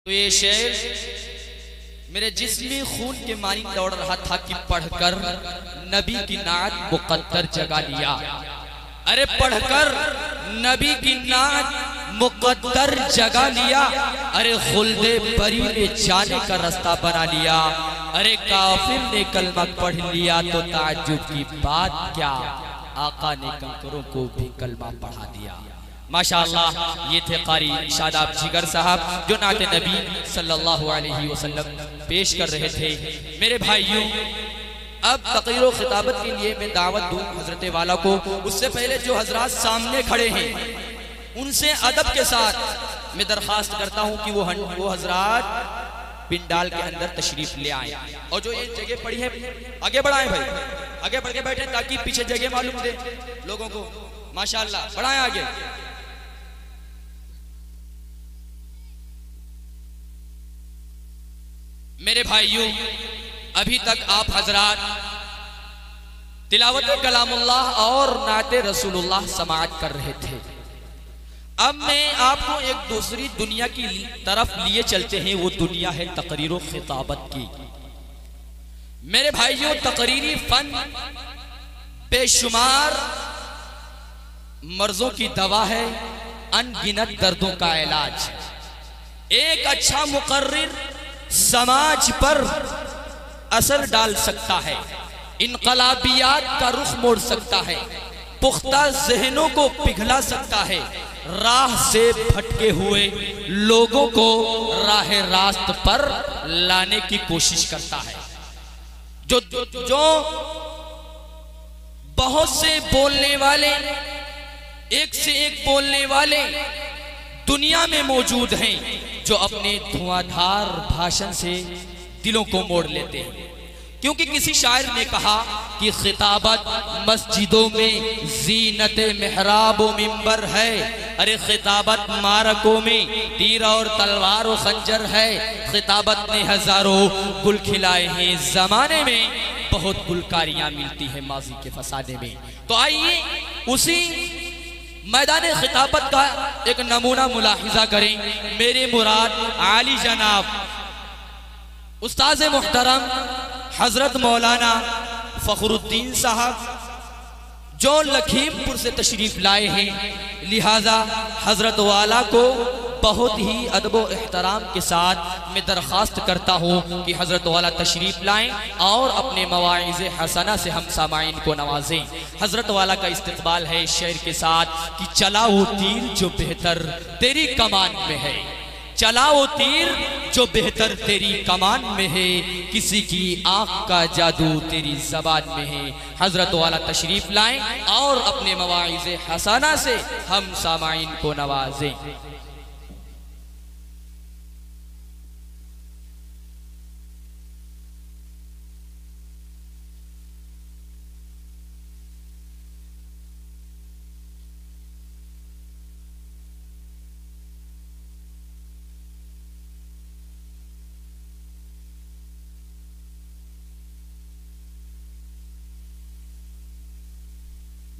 तो ये शेर मेरे जिस्मी खून के मानी दौड़ रहा था कि पढ़कर नबी की नात मुकद्दर जगा लिया। अरे पढ़कर नबी की नात मुकद्दर जगा लिया। अरे खुल्दे बरी में जाने का रास्ता बना लिया। अरे काफिर ने कलमा पढ़ लिया तो ताज्जुब की बात क्या, आका ने कंकरों को भी कलमा पढ़ा दिया। माशाअल्लाह, ये थे कारी शादाब जिगर साहब जो नाते नबी सल्लल्लाहु अलैहि वसल्लम पेश कर रहे थे। मेरे भाइयों, अब तक़रीर व खिताबत के लिए मैं दावत दूं हजरत वाला को। उससे पहले जो हजरात सामने खड़े हैं उनसे अदब के साथ मैं दरख्वास्त करता हूं कि वो हजरात पिंडाल के अंदर तशरीफ ले आए और जो ये जगह पड़ी है आगे बढ़ाएं भाई, आगे बढ़ के बैठे ताकि पीछे जगह मालूम दे लोगों को। माशाअल्लाह, बढ़ाएं आगे। मेरे भाइयों, अभी तक आप हजरात तिलावत कलामुल्लाह और नाते रसूलुल्लाह समाअत कर रहे थे। अब मैं आपको एक दूसरी दुनिया की तरफ लिए चलते हैं। वो दुनिया है तकरीर व खिताबत की। मेरे भाइयों, तकरीरी फन बेशुमार मर्जों की दवा है, अनगिनत दर्दों का इलाज। एक अच्छा मुकर्रिर समाज पर असर डाल सकता है, इनकलाबियात का रुख मोड़ सकता है, पुख्ता जहनों को पिघला सकता है, राह से भटके हुए लोगों को राह रास्त पर लाने की कोशिश करता है। जो बहुत से बोलने वाले, एक से एक बोलने वाले दुनिया में मौजूद हैं जो अपने धुआंधार भाषण से दिलों को मोड़ लेते हैं। क्योंकि किसी शायर ने कहा कि खिताबत मस्जिदों में जीनत मेहराब व मिंबर है। अरे खिताबत मारकों में तीर और तलवार व खंजर है। खिताबत ने हजारों गुल खिलाए हैं, जमाने में बहुत गुलकारियां मिलती हैं माजी के फसाने में। तो आइए उसी मैदान खिताबत का एक नमूना मुलाहिजा करें। मेरे मुराद आली जनाब उस्ताद मुहतरम हजरत मौलाना फखरुद्दीन साहब जो लखीमपुर से तशरीफ लाए हैं। लिहाजा हजरत वाला को बहुत ही अदब व एहतराम के साथ मैं दरख्वास्त करता हूँ कि हजरत वाला तशरीफ लाएं और अपने मवाइज़े हसना से हम सामाइन को नवाजें। हजरत वाला का इस्तकबाल है शेर के साथ कि चला वो तीर जो बेहतर तेरी कमान में है, चला वो तीर जो बेहतर तेरी कमान में है, किसी की आंख का जादू तेरी जबान में है। हजरत वाला तशरीफ लाएं और अपने मवाइज़े हसना से हम सामाइन को नवाजें।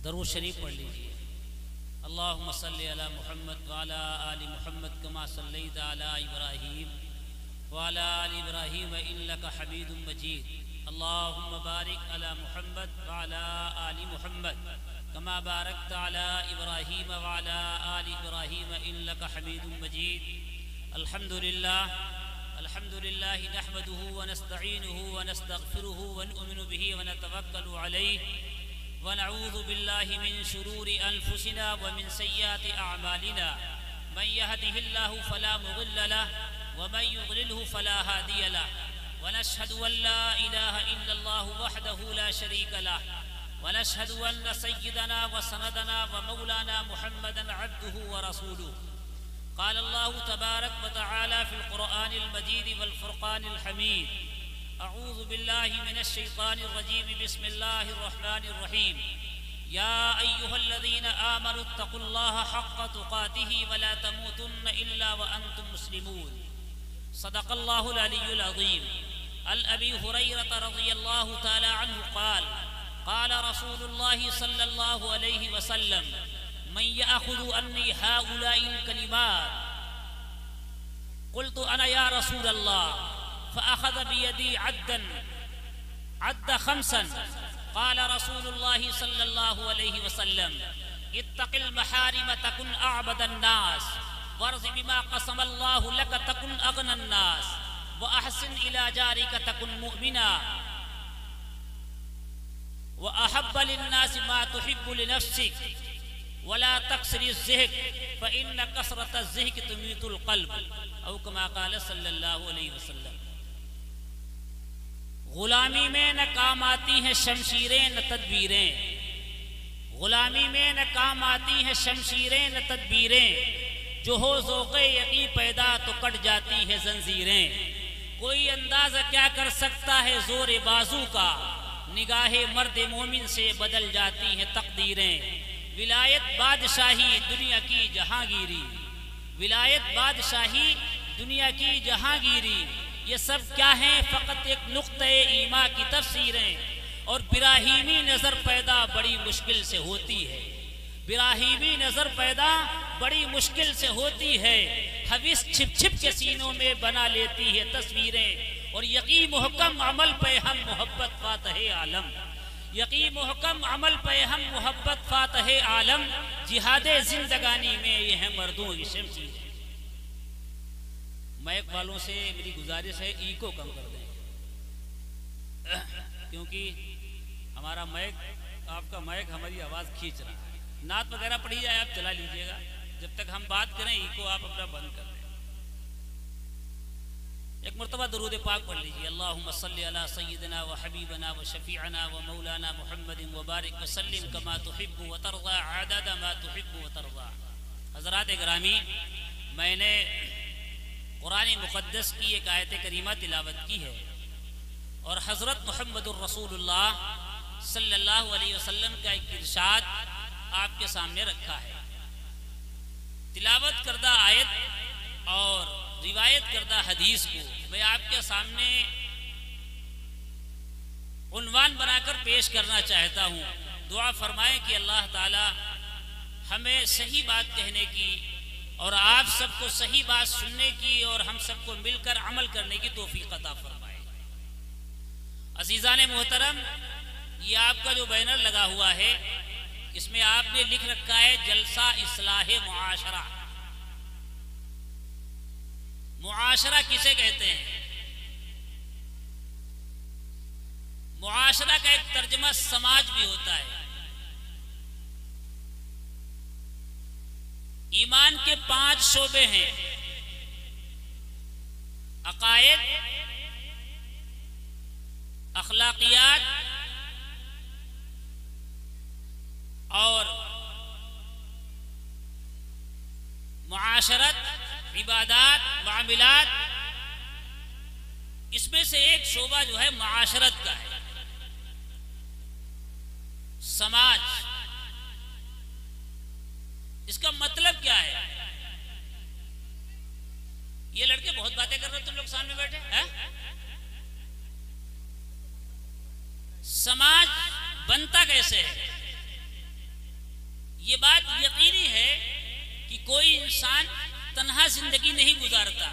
दरूद शरीफ पढ़ लीजिए। अल्लाहुम्मा सल्ली अला मुहम्मद व अला आलि मुहम्मद कमा सल्लैता अला इब्राहीम व अला आलि इब्राहीम इन्नका हमीदुम मजीद। अल्लाहुम्मा बारिक अला मुहम्मद व अला आलि मुहम्मद कमा बारकता अला इब्राहीम व अला आलि इब्राहीम इन्नका हमीदुम मजीद। अल्हम्दुलिल्लाह अल्हम्दुलिल्लाह नहमदुहु व नस्तईनुहु व नस्तगफिरुहु व नु'मिनु बिही व नतवक्कलु अलैहि वनऊज़ु बिल्लाहि मिन शुरूरि अनफुसिना व मिन सय्याति अअमालिना मन यहदिहिल्लाहु फला मुज़िल्ल लहु व मन युज़लिलहु फला हादिय लहु व नशहदु अन ला इलाहा इल्लल्लाहु वहदहु ला शरीक लहु व नशहदु अन्न सय्यदना व सनदना व मौलाना मुहम्मदन अब्दुहु व रसूलुहु। क़ाल अल्लाहु तबारक व तआला फ़िल क़ुरआनिल मजीद वल फ़ुरक़ानिल हमीद। अऊज़ु बिल्लाहि मिनश शैतानिर रजीम बिस्मिल्लाहिर रहमानिर रहीम। या अय्युहल्लज़ीना आमनुत्तक़ुल्लाहा हक़्क़ तुक़ातिही व ला तमूतुन्न इल्ला व अंतुम मुस्लिमून। सदक़ल्लाहुल अलियुल अज़ीम। अन अबी हुरैरह रज़ियल्लाहु तआला अन्हु क़ाल क़ाल रसूलुल्लाहि सल्लल्लाहु अलैहि वसल्लम मन यअख़ुज़ु अन्नी हाउलाइल कलिमात कुल्तु अना या रसूल अल्लाह फ़अख़ज़ बियदी अद्द खम्सन क़ाल रसूलुल्लाह सल्लल्लाहु अलैहि वसल्लम इत्तक़िल महारिम तकुन अअबदन नास वर्ज़ बिमा क़समल्लाहु लक तकुन अग़नन नास व अहसिन इला जारिका तकुन मुअमिना व अहब्ब लिन्नास मा तुहिब्बु लिनफ्सिक वला तक्सरी ज़िह्क फ़इन्न कसरत ज़िह्क तुमीतुल क़ल्ब औ कमा क़ाल सल्लल्लाहु अलैहि वसल्लम। गुलामी में न काम आती हैं शमशीरें न तदबीरें, गुलामी में न काम आती हैं शमशीरें न तदबीरें, जो हो ज़ौक़े यक़ीन पैदा तो कट जाती है जंजीरें। कोई अंदाज़ा क्या कर सकता है ज़ोर बाजू का, निगाहे मर्द मोमिन से बदल जाती हैं तकदीरें। विलायत बादशाही दुनिया की जहांगीरी, विलायत बादशाही दुनिया की जहांगीरी, ये सब क्या हैं फ़कत एक नुक्ते ईमा की तफसीरें। और बिराहीमी नज़र पैदा बड़ी मुश्किल से होती है, बिराहीमी नज़र पैदा बड़ी मुश्किल से होती है। हविस छिप छिप के सीनों में बना लेती है तस्वीरें। और यकीन मुहकम अमल पे हम मोहब्बत फातहे आलम, यकीन मुहकम अमल पे हम मोहब्बत फातहे आलम। जिहादे जिंदगानी में ये है मर्दों की शमशीर। मैक वालों से मेरी गुजारिश है ईको कम कर दें, क्योंकि हमारा मैक, आपका मैक हमारी आवाज़ खींच रहा है। नात वगैरह पढ़ी जाए आप चला लीजिएगा, जब तक हम बात करें ईको आप अपना बंद कर दें। एक मरतबा दरूद पाक पढ़ लीजिए। अल्लाहुम्मा सल्ली अला सय्यिदिना व हबीबना व शफीअना व मौलाना मुहम्मदिन व बारिक व सल्लिम कमा तुहिब्बु व तर्ज़ा अदद मा तुहिब्बु व तर्ज़ा। हज़रात गिरामी, मैंने कुरान मुक़द्दस की एक आयत करीमा तिलावत की है और हज़रत मुहम्मदुर रसूलुल्लाह सल्लल्लाहु अलैहि वसल्लम का एक इरशाद आपके सामने रखा है। तिलावत करदा आयत और रिवायत करदा हदीस को मैं आपके सामने उन्वान बनाकर पेश करना चाहता हूँ। दुआ फरमाएं कि अल्लाह ताला हमें सही बात कहने की और आप सबको सही बात सुनने की और हम सबको मिलकर अमल करने की तौफीक अता फरमाए। अज़ीज़ाने मोहतरम, ये आपका जो बैनर लगा हुआ है इसमें आपने लिख रखा है जलसा इस्लाहे मुआशरा। मुआशरा किसे कहते हैं? मुआशरा का एक तर्जमा समाज भी होता है। ईमान के 5 शोबे हैं, अकायद, अखलाकियात और मुआशरत, इबादात, मामिलात। इसमें से एक शोबा जो है मुआशरत का है, समाज। इसका मतलब क्या है? ये लड़के बहुत बातें कर रहे हो तुम लोग सामने बैठे हैं। समाज बनता कैसे है? ये बात यकीनी है कि कोई इंसान तन्हा जिंदगी नहीं गुजारता।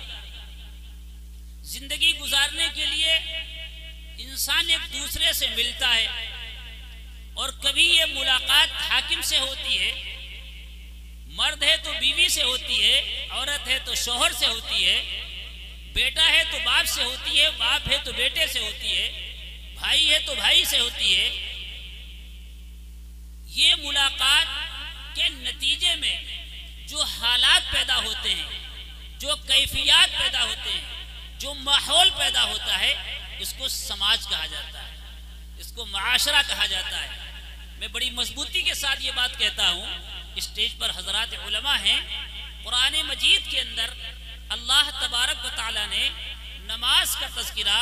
जिंदगी गुजारने के लिए इंसान एक दूसरे से मिलता है और कभी ये मुलाकात हाकिम से होती है, मर्द है तो बीवी से होती है, औरत है तो शौहर से होती है, बेटा है तो बाप से होती है, बाप है तो बेटे से होती है, भाई है तो भाई से होती है। ये मुलाकात के नतीजे में जो हालात पैदा होते हैं, जो कैफियत पैदा होते हैं, जो माहौल पैदा होता है, इसको समाज कहा जाता है, इसको मुआशरा कहा जाता है। मैं बड़ी मजबूती के साथ ये बात कहता हूँ। स्टेज पर हजरात उलमा हैं। कुरान मजीद के अंदर अल्लाह तबारक व तआला ने नमाज का तज़किरा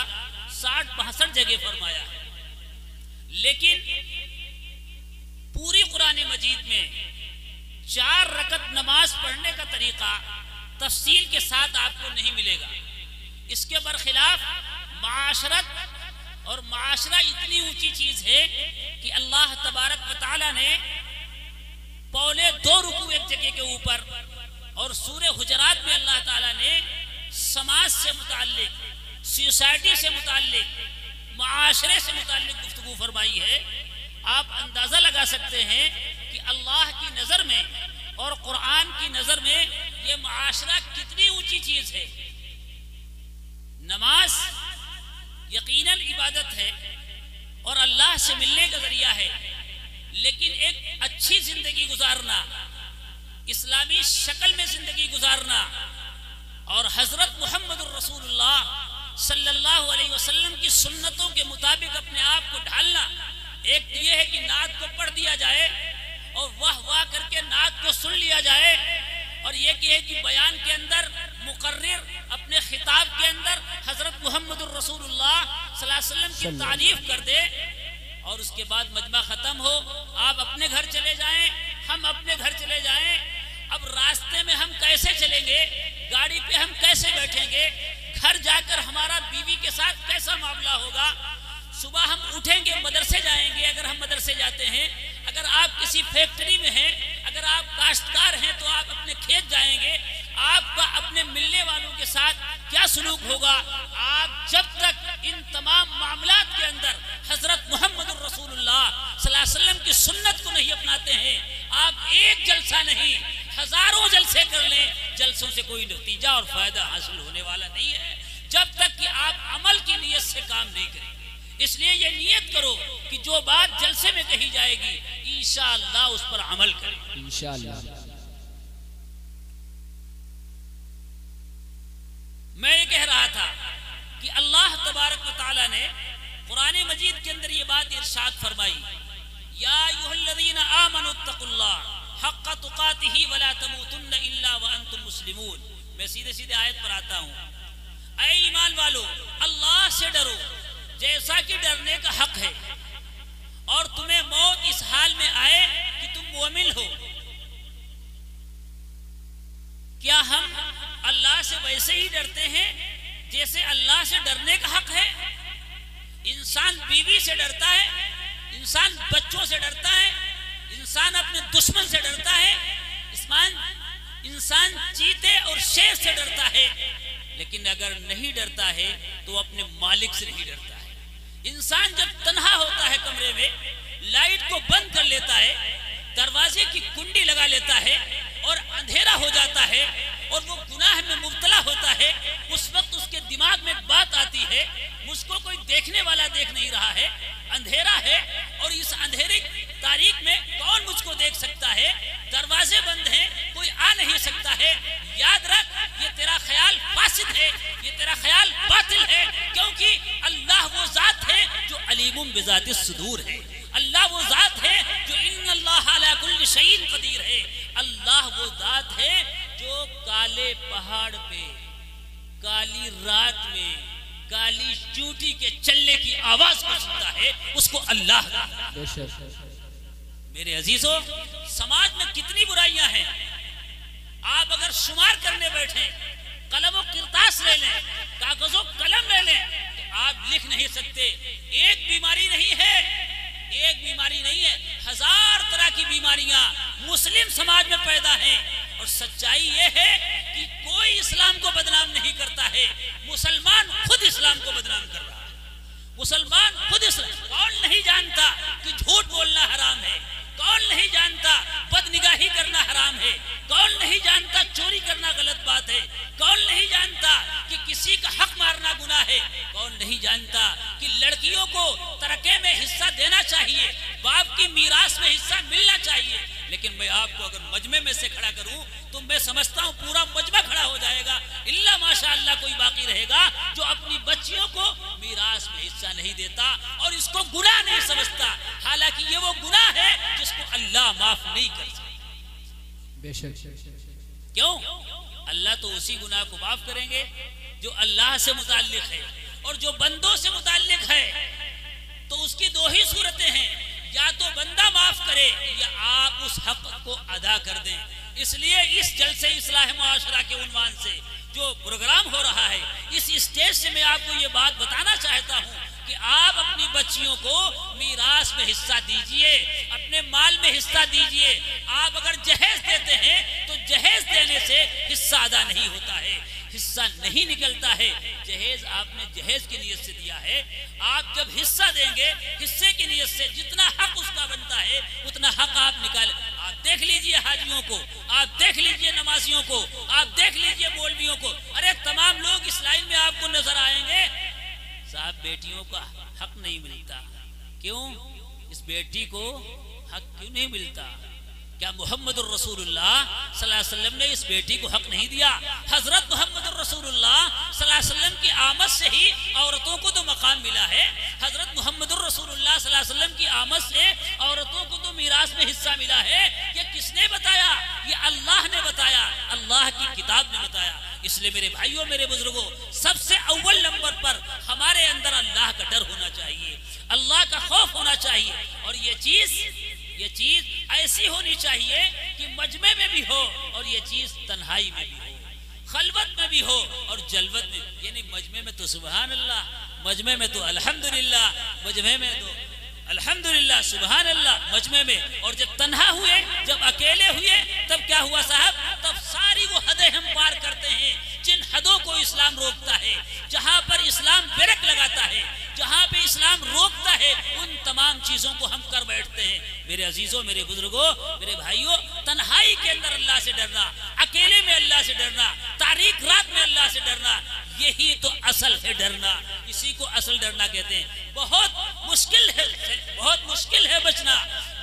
60-62 जगह फरमाया है, लेकिन पूरी कुरान मजीद में 4 रकत नमाज पढ़ने का तरीका तफसील के साथ आपको नहीं मिलेगा। इसके बरखिलाफ माशरत और माशरा इतनी ऊंची चीज है कि अल्लाह तबारक व तआला ने 1.25 रुकू एक जगह के ऊपर और सूरह हुजरात में अल्लाह ताला ने समाज से मुताल्लिक, सोसाइटी से मुताल्लिक, माशरे से मुताल्लिक गुफ्तगू फरमाई है। आप अंदाज़ा लगा सकते हैं कि अल्लाह की नज़र में और कुरान की नज़र में ये माशरा कितनी ऊंची चीज़ है। नमाज यकीनन इबादत है और अल्लाह से मिलने का जरिया है, लेकिन एक अच्छी जिंदगी गुजारना, इस्लामी शक्ल में जिंदगी गुजारना और हजरत मोहम्मद रसूलुल्लाह सल्लल्लाहु अलैहि वसल्लम की सुन्नतों के मुताबिक अपने आप को ढालना। एक ये है कि नात को पढ़ दिया जाए और वाह वाह करके नात को सुन लिया जाए, और ये कि बयान के अंदर मुकर्रिर अपने खिताब के अंदर हजरत मोहम्मद रसूलुल्लाह सल्लल्लाहु अलैहि वसल्लम की तारीफ कर दे और उसके बाद मजमा खत्म हो, आप अपने घर चले जाएं, हम अपने घर चले जाएं। अब रास्ते में हम कैसे चलेंगे, गाड़ी पे हम कैसे बैठेंगे, घर जाकर हमारा बीवी के साथ कैसा मामला होगा, सुबह हम उठेंगे मदरसे जाएंगे अगर हम मदरसे जाते हैं, अगर आप किसी फैक्ट्री में हैं, अगर आप काश्तकार हैं तो आप अपने खेत जाएंगे, आपका अपने मिलने वालों के साथ क्या सलूक होगा। आप जब तक इन तमाम मामलात के अंदर हजरत मोहम्मद रसूलुल्लाह सल्लल्लाहु अलैहि वसल्लम की सुन्नत को नहीं अपनाते हैं, आप एक जलसा नहीं हजारों जलसे कर लें, जलसों से कोई नतीजा और फायदा हासिल होने वाला नहीं है जब तक कि आप अमल की नीयत से काम नहीं करें। इसलिए ये नियत करो कि जो बात जलसे में कही जाएगी इंशाअल्लाह उस पर अमल करें इंशाअल्लाह। मैं ये कह रहा था कि अल्लाह तबारक व तआला ने कुरान मजीद के अंदर ये बात इरशाद फरमाई, या अय्युहल्लज़ीना आमनुत्तकुल्लाह हक़्क़ तुक़ातिही वला तमूतुन्न इल्ला व अंतुम मुस्लिमून। मैं सीधे सीधे आयत पर आता हूँ। ऐ ईमान वालो, अल्लाह से डरो जैसा कि डरने का हक है, और तुम्हें मौत इस हाल में आए कि तुम मोमिन हो। क्या हम अल्लाह से वैसे ही डरते हैं जैसे अल्लाह से डरने का हक है? इंसान बीवी से डरता है, इंसान बच्चों से डरता है, इंसान अपने दुश्मन से डरता है, इंसान चीते और शेर से डरता है, लेकिन अगर नहीं डरता है तो अपने मालिक से नहीं डरता है। इंसान जब तन्हा होता है कमरे में, लाइट को बंद कर लेता है, दरवाजे की कुंडी लगा लेता है और अंधेरा हो जाता है और वो गुनाह में मुब्तला होता है, उस वक्त उसके दिमाग में एक बात आती है, मुझको कोई देखने वाला देख नहीं रहा है, अंधेरा है और इस अंधेरे तारीख में कौन मुझको देख सकता है, दरवाजे बंद हैं, कोई आ नहीं सकता है। याद रख, ये तेरा ख्याल फासिद है, ये तेरा ख्याल बातिल है, क्योंकि अल्लाह वो जात है जो अलीमुम बिज़ातिस सुदूर है। अल्लाह वो जात है जो इन्नल्लाह अला कुल्लि शैइन कदीर है। अल्लाह वो जात है जो काले पहाड़ पे, काली रात में, काली चूटी के चलने की आवाज को सुनता है, उसको अल्लाह। मेरे अजीजों, समाज में कितनी बुराइयां हैं, आप अगर शुमार करने बैठे, कलम किरतास ले लें, कागजों कलम ले लें, तो आप लिख नहीं सकते। एक बीमारी नहीं है, एक बीमारी नहीं है, हजार तरह की बीमारियां मुस्लिम समाज में पैदा हैं। और सच्चाई ये है कि कोई इस्लाम को बदनाम नहीं करता है, मुसलमान खुद इस्लाम को बदनाम कर रहा है। मुसलमान खुद इस्लाम, कौन नहीं जानता कि झूठ बोलना हराम है, कौन नहीं जानता बदनिगाही करना हराम है, कौन नहीं जानता चोरी करना गलत बात है, कौन नहीं जानता कि किसी का हक मारना गुनाह है, कौन नहीं जानता कि लड़कियों को तरके में हिस्सा देना चाहिए, बाप की मीरास में हिस्सा मिलना चाहिए। लेकिन मैं आपको अगर मजमे में से खड़ा करूं तो मैं समझता हूं पूरा मजमा खड़ा हो जाएगा, इल्ला माशाअल्लाह कोई बाकी रहेगा जो अपनी बच्चियों को मीरास में हिस्सा नहीं देता और इसको गुनाह नहीं समझता, हालांकि ये वो गुनाह है जिसको अल्लाह माफ नहीं कर सकता। बेशक। क्यों? अल्लाह तो उसी गुनाह को माफ करेंगे जो अल्लाह से मुताल्लिक है, और जो बंदों से मुताल्लिक है तो उसकी दो ही सूरतें हैं, या तो बंदा माफ करे या आप उस हक को अदा कर दें। इसलिए इस जलसे इस्लाह मुआशरा के उन्वान से जो प्रोग्राम हो रहा है, इस स्टेज से मैं आपको ये बात बताना चाहता हूँ कि आप अपनी बच्चियों को मीरास में हिस्सा दीजिए, अपने माल में हिस्सा दीजिए। आप अगर जहेज देते हैं तो जहेज देने से हिस्सा अदा नहीं होता है। हिस्सा नहीं निकलता है। जहेज आपने जहेज की नीयत से दिया है, आप जब हिस्सा देंगे हिस्से की नीयत से जितना हक उसका बनता है उतना हक आप निकाल। आप देख लीजिए हाजियों को, आप देख लीजिए नमाजियों को, आप देख लीजिए मौलवियों को, अरे तमाम लोग इस लाइन में आपको नजर आएंगे। साहब बेटियों का हक नहीं मिलता, क्यों? इस बेटी को हक क्यों नहीं मिलता? क्या मोहम्मद रसूलुल्लाह सल्लल्लाहु अलैहि वसल्लम ने इस बेटी को हक नहीं दिया? हजरत मोहम्मद रसूलुल्लाह सल्लल्लाहु अलैहि वसल्लम की आमद से ही औरतों को तो मकाम मिला है। हजरत मोहम्मद रसूलुल्लाह सल्लल्लाहु अलैहि वसल्लम की आमद से औरतों को तो मीरास में हिस्सा मिला है। ये किसने बताया? ये अल्लाह ने बताया, अल्लाह की किताब ने बताया। इसलिए मेरे भाइयों, मेरे बुजुर्गों, सबसे अव्वल नंबर पर हमारे अंदर अल्लाह का डर होना चाहिए, अल्लाह का खौफ होना चाहिए। और ये चीज ऐसी होनी चाहिए कि मजमे में भी हो और ये चीज तन्हाई में भी हो, खलवत में भी हो और जलवत में। यानी मजमे में तो सुभान अल्लाह, मजमे में तो अल्हम्दुलिल्लाह, मजमे में तो अल्हम्दुलिल्लाह सुभान अल्लाह, मजमे में। और जब तन्हा हुए, जब अकेले हुए, तब क्या हुआ साहब? तब सारी वो हदें हम पार करते हैं जिन हदों को इस्लाम रोकता है। जहां पर इस्लाम ब्रेक लगाता है, जहां पे इस्लाम रोकता है, उन तमाम चीजों को हम कर बैठते हैं। मेरे अजीजों, मेरे बुजुर्गों, मेरे भाइयों, तन्हाई के अंदर अल्लाह से डरना, अकेले में अल्लाह से डरना, तारीक रात में अल्लाह से डरना, यही तो असल है डरना। इसी को असल डरना कहते हैं। बहुत मुश्किल है बचना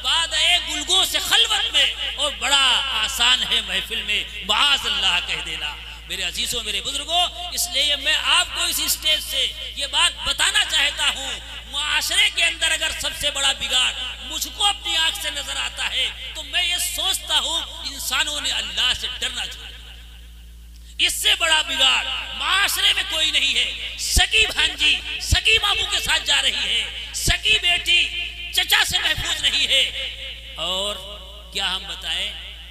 बाद गुलगों से खलवत में, और बड़ा आसान है महफिल में माज़ अल्लाह कह देना। मेरे अजीजों, मेरे बुजुर्गों, इसलिए मैं आपको इस स्टेज से ये बात बताना चाहता हूँ, मुआशरे के अंदर अगर सबसे बड़ा बिगाड़ मुझको अपनी आंख से नजर आता है तो मैं ये सोचता हूँ इंसानों ने अल्लाह से डरना चाहिए। इससे बड़ा बिगाड़ माशरे में कोई नहीं है। सगी भांजी सगी मामू के साथ जा रही है, सगी बेटी चचा से महफूज नहीं है। और क्या हम बताएं,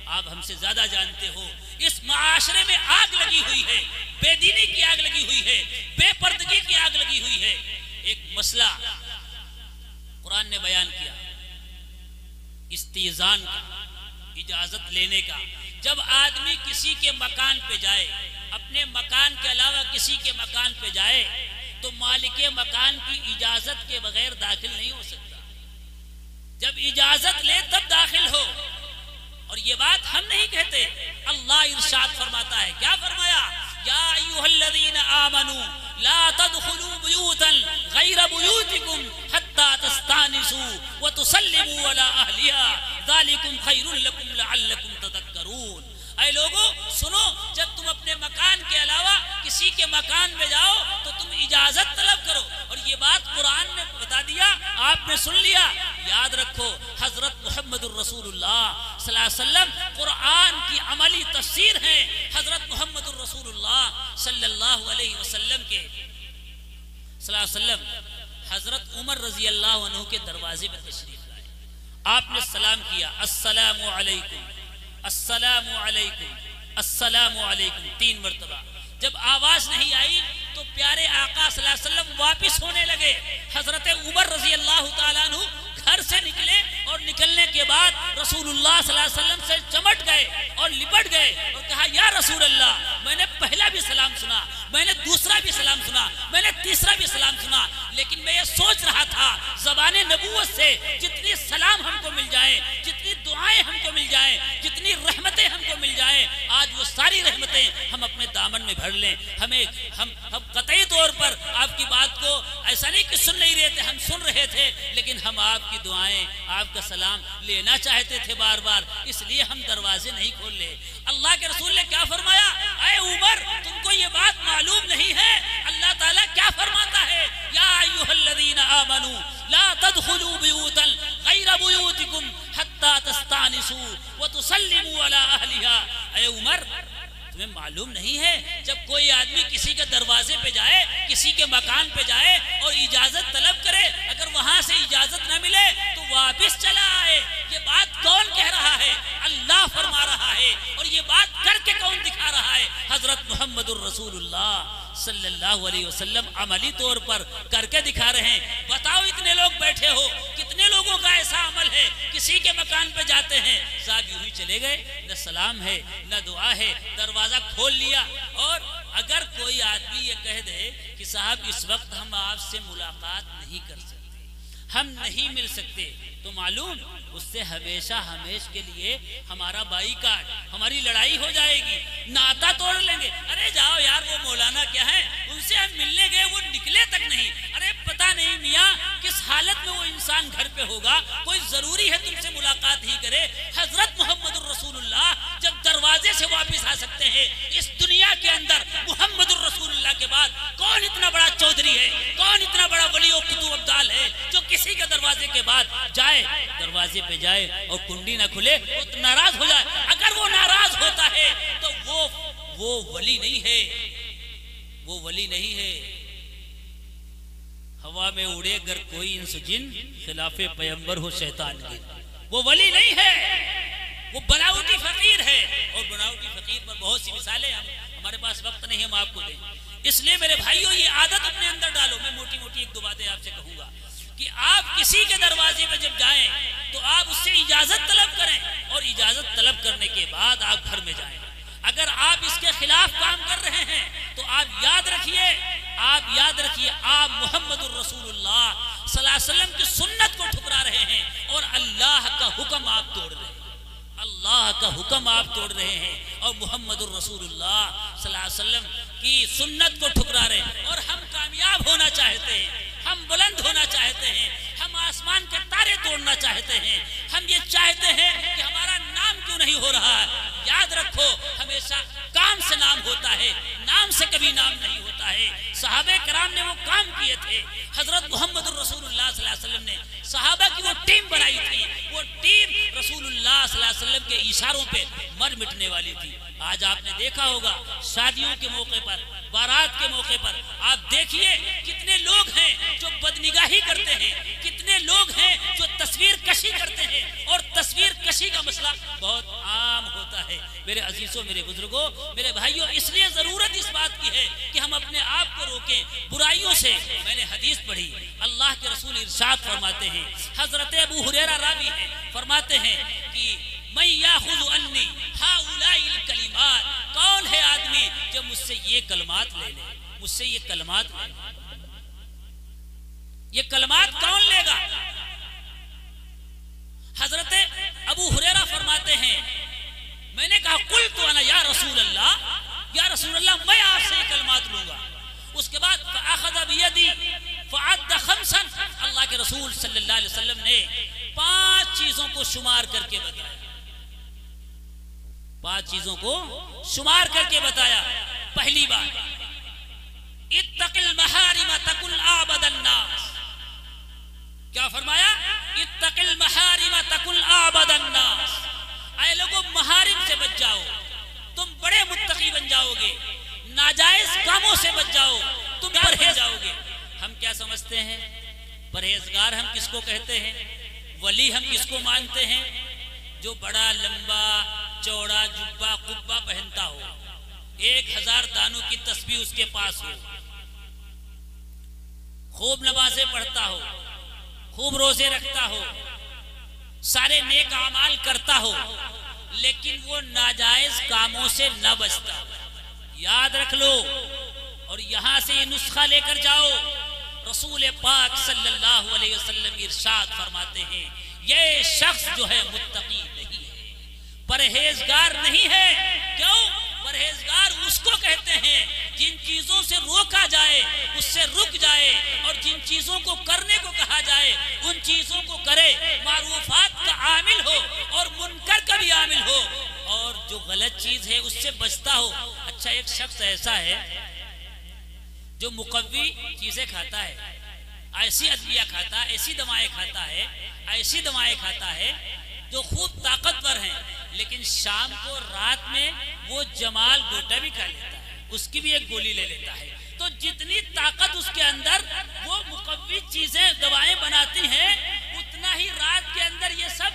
आप हमसे ज्यादा जानते हो, इस माशरे में आग लगी हुई है, बेदीनी की आग लगी हुई है, बेपर्दगी की आग लगी हुई है। एक मसला कुरान ने बयान किया, इस्तीजान का, इजाजत लेने का। जब आदमी किसी के मकान पे जाए, अपने मकान के अलावा किसी के मकान पे जाए, तो मालिके मकान की इजाजत के बगैर दाखिल नहीं हो सकता। जब इजाजत ले तब दाखिल हो। और ये बात हम नहीं कहते, अल्लाह इरशाद फरमाता है। क्या फरमाया? या अय्युहल्लज़ीना आमनू ला तदखुलू बुयूतन गैर बुयूतिकुम हत्ता तस्तानिसू व तुसल्लिमू अला अहलिहा ज़ालिकुम खैरुल लकुम लअल्लकुम तदक्करून। ऐ लोगों सुनो, जब तुम अपने मकान के अलावा किसी के मकान में जाओ तो तुम इजाजत तलब करो। और ये बात कुरान ने बता दिया, आपने सुन लिया। याद रखो, हजरत मोहम्मदुर रसूलुल्लाह सल्लल्लाहु अलैहि वसल्लम कुरान की अमली तफसीर है। हजरत मोहम्मदुर रसूलुल्लाह सल्लल्लाहु अलैहि वसल्लम के सल्लल्लाहु अलैहि वसल्लम हजरत उमर रजी अल्लाह अन्हु के दरवाजे में तशरीफ लाए। आपने सलाम किया, अस्सलामु अलैकुम अस्सलामु अलैकुम अस्सलामु अलैकुम 3 मरतबा। जब आवाज नहीं आई तो प्यारे आका सल्लल्लाहु अलैहि वसल्लम वापिस होने लगे। हजरत उमर रजी अल्लाह तआला अन्हु घर से निकले और निकलने के बाद रसूलुल्लाह सल्लल्लाहु अलैहि वसल्लम से चमट गए और लिपट गए और कहा, या रसूल अल्लाह, मैंने पहला भी सलाम सुना, मैंने दूसरा भी सलाम सुना, मैंने तीसरा भी सलाम सुना, लेकिन मैं ये सोच रहा था ज़बाने नबूवत से जितनी सलाम हमको मिल जाए, जितनी दुआएं हमको मिल जाए, जितनी रहमतें हमको मिल जाए, आज वो सारी रहमतें हम अपने दामन में भर लें। हम कतई तौर पर आपकी बात को ऐसा नहीं कि सुन नहीं रहे थे, हम सुन रहे थे, लेकिन हम आपकी दुआएं, आपका सलाम लेना चाहते थे बार बार, इसलिए हम दरवाजे नहीं खोल ले। अल्लाह के रसूल ने क्या फरमाया? ऐ उमर, तुमको ये बात मालूम नहीं है अल्लाह ताला क्या फरमाता है? या अय्युहल्लज़ीना आमनू ला तदखुलू बुयूतन गैर बुयूतिकुम हत्ता तस्तानिसू व तुसल्लिमू अला अहलिहा। ऐ उमर, तुम्हें मालूम नहीं है, जब कोई आदमी किसी के दरवाजे पे जाए, किसी के मकान पे जाए और इजाजत तलब करे, अगर वहां से इजाजत न मिले तो वापिस चला आए। ये बात कौन कह रहा है? अल्लाह फरमा रहा है। और ये बात करके कौन दिखा रहा है? हजरत मोहम्मदुर रसूलुल्लाह सल्लल्लाहु अलैहि वसल्लम अमली तौर पर करके दिखा रहे हैं। बताओ, इतने लोग बैठे हो, कितने लोगों का ऐसा अमल है, किसी के मकान पे जाते हैं, साहब यूं ही चले गए, न सलाम है न दुआ है, दरवाजा खोल लिया और अगर कोई आदमी ये कह दे कि साहब इस वक्त हम आपसे मुलाकात नहीं कर सकते, हम नहीं मिल सकते, तो मालूम उससे हमेशा हमेश के लिए हमारा बाईकाट, हमारी लड़ाई हो जाएगी, नाता तोड़ लेंगे। अरे जाओ यार, वो मौलाना क्या है, उनसे हम मिलने गए, वो निकले तक नहीं। अरे पता नहीं मियाँ किस हालत में वो इंसान घर पे होगा, कोई जरूरी है तुमसे मुलाकात ही करे। हजरत मोहम्मद रसूलुल्लाह जब दरवाजे से वापिस आ सकते हैं इस दुनिया के अंदर, मोहम्मद रसूलुल्लाह के बाद कौन इतना बड़ा चौधरी है, कौन इतना बड़ा वली और कुतुब अब्दाल है जो किसी के दरवाजे के बाद जाए, दरवाजे पे जाए और कुंडी ना खुले, वो तो नाराज हो जाए। अगर वो नाराज होता है तो वो वली नहीं है, वो वली नहीं है। हवा में उड़े अगर कोई इंस जिन, खिलाफे पैगंबर हो शैतान के, वो वली नहीं है, वो बनावटी फकीर है। और बनावटी फकीर पर बहुत सी मिसालें हमारे पास वक्त नहीं हम आपको दें। इसलिए मेरे भाइयों ये आदत अपने अंदर डालो। मैं मोटी मोटी एक दो बातें आपसे कहूंगा कि आप किसी के दरवाजे पर जब जाएं तो आप उससे इजाजत तलब करें और इजाजत तलब करने के बाद आप घर में जाएं। अगर आप इसके खिलाफ काम कर रहे हैं तो आप याद रखिए, आप मोहम्मदुर रसूलुल्लाह सल्लल्लाहु अलैहि वसल्लम की सुन्नत को ठुकरा रहे हैं और अल्लाह का हुक्म आप तोड़ रहे हैं, अल्लाह का हुक्म आप तोड़ रहे हैं और मोहम्मदुर रसूलुल्लाह सल्लल्लाहु अलैहि वसल्लम की सुन्नत को ठुकरा रहे हैं। और हम कामयाब होना चाहते हैं, हम बुलंद होना चाहते हैं, हम आसमान के तारे तोड़ना चाहते हैं, हम ये चाहते हैं कि हमारा नाम क्यों नहीं हो रहा है। याद रखो, हमेशा काम से नाम होता है, नाम से कभी नाम नहीं होता है। सहाबे कराम ने वो काम किए थे। हजरत मोहम्मद रसूलुल्लाह सल्लल्लाहु अलैहि वसल्लम ने सहाबा की वो टीम बनाई थी, वो टीम रसूलुल्लाह सल्लल्लाहु अलैहि वसल्लम के इशारों पे मर मिटने वाली थी। आज आपने देखा होगा शादियों के मौके पर, बारात के मौके पर आप देखिए कितने लोग हैं जो बदनिगाही करते हैं, कितने लोग हैं जो तस्वीर कशी करते हैं। और तस्वीर कशी का मसला बहुत आम होता है। मेरे अजीजों, मेरे बुजुर्गों, मेरे भाइयों, इसलिए जरूरत इस बात की है कि हम अपने आप को रोकें बुराइयों से। मैंने हदीस पढ़ी, अल्लाह के रसूल इरशाद फरमाते हैं, हजरत अबू हुरैरा रावी है, फरमाते हैं कि मैं याखुज़ु अन्नी हाउलाइल कलिमात, कौन है आदमी जो मुझसे ये कलमात ले ले, मुझसे ये कलमात ले ले। ये कलमात कौन लेगा? हजरत अबू हुरैरा फरमाते हैं, मैंने कहा कुल तो अना या रसूल अल्लाह, या रसूल अल्लाह मैं आपसे ये कलमात लूंगा। उसके बाद फअखज़ बियदी फअद्द खमसन, अल्लाह के रसूल सल्लल्लाहु अलैहि वसल्लम ने 5 चीजों को शुमार करके बताया, 5 चीजों को शुमार करके बताया। पहली बात, इत्तकिल महारिम तकुल आबदन नास। क्या फरमाया? इत्तकिल महारिम तकुल आबदन नास। ऐ लोगों, महारिम से बच जाओ, तुम बड़े मुत्तकी बन जाओगे। नाजायज कामों से बच जाओ, तुम परहेज जाओगे। हम क्या समझते हैं? परहेजगार हम किसको कहते हैं? वली हम किसको मानते हैं? जो बड़ा लंबा चौड़ा जुब्बा कुब्बा पहनता हो, 1000 दानों की तस्बीह उसके पास हो, खूब नमाजें पढ़ता हो, खूब रोजे रखता हो, सारे नेक अमाल करता हो, लेकिन वो नाजायज कामों से न बचता। याद रख लो और यहां से ये नुस्खा लेकर जाओ। रसूल पाक सल्लल्लाहु अलैहि वसल्लम इरशाद फरमाते हैं, ये शख्स जो है मुत्तकी नहीं है, परहेजगार नहीं है। क्यों? परहेजगार उसको कहते हैं जिन चीजों से रोका जाए उससे रुक जाए, और जिन चीजों को करने को कहा जाए उन चीजों को करे, मारूफात का आमिल हो और मुनकर का भी आमिल हो, और जो गलत चीज है उससे बचता हो। अच्छा, एक शख्स ऐसा है जो मुकव्वी चीजें खाता है, ऐसी अदविया खाता है, ऐसी दवाएं खाता है, ऐसी दवाएं खाता है जो खूब ताकतवर हैं, लेकिन शाम को रात में वो जमाल गोटा भी खा लेता है, उसकी भी एक गोली ले लेता है। तो जितनी ताकत उसके अंदर वो मुकव्वी चीजें दवाएं बनाती हैं, उतना ही रात के अंदर ये सब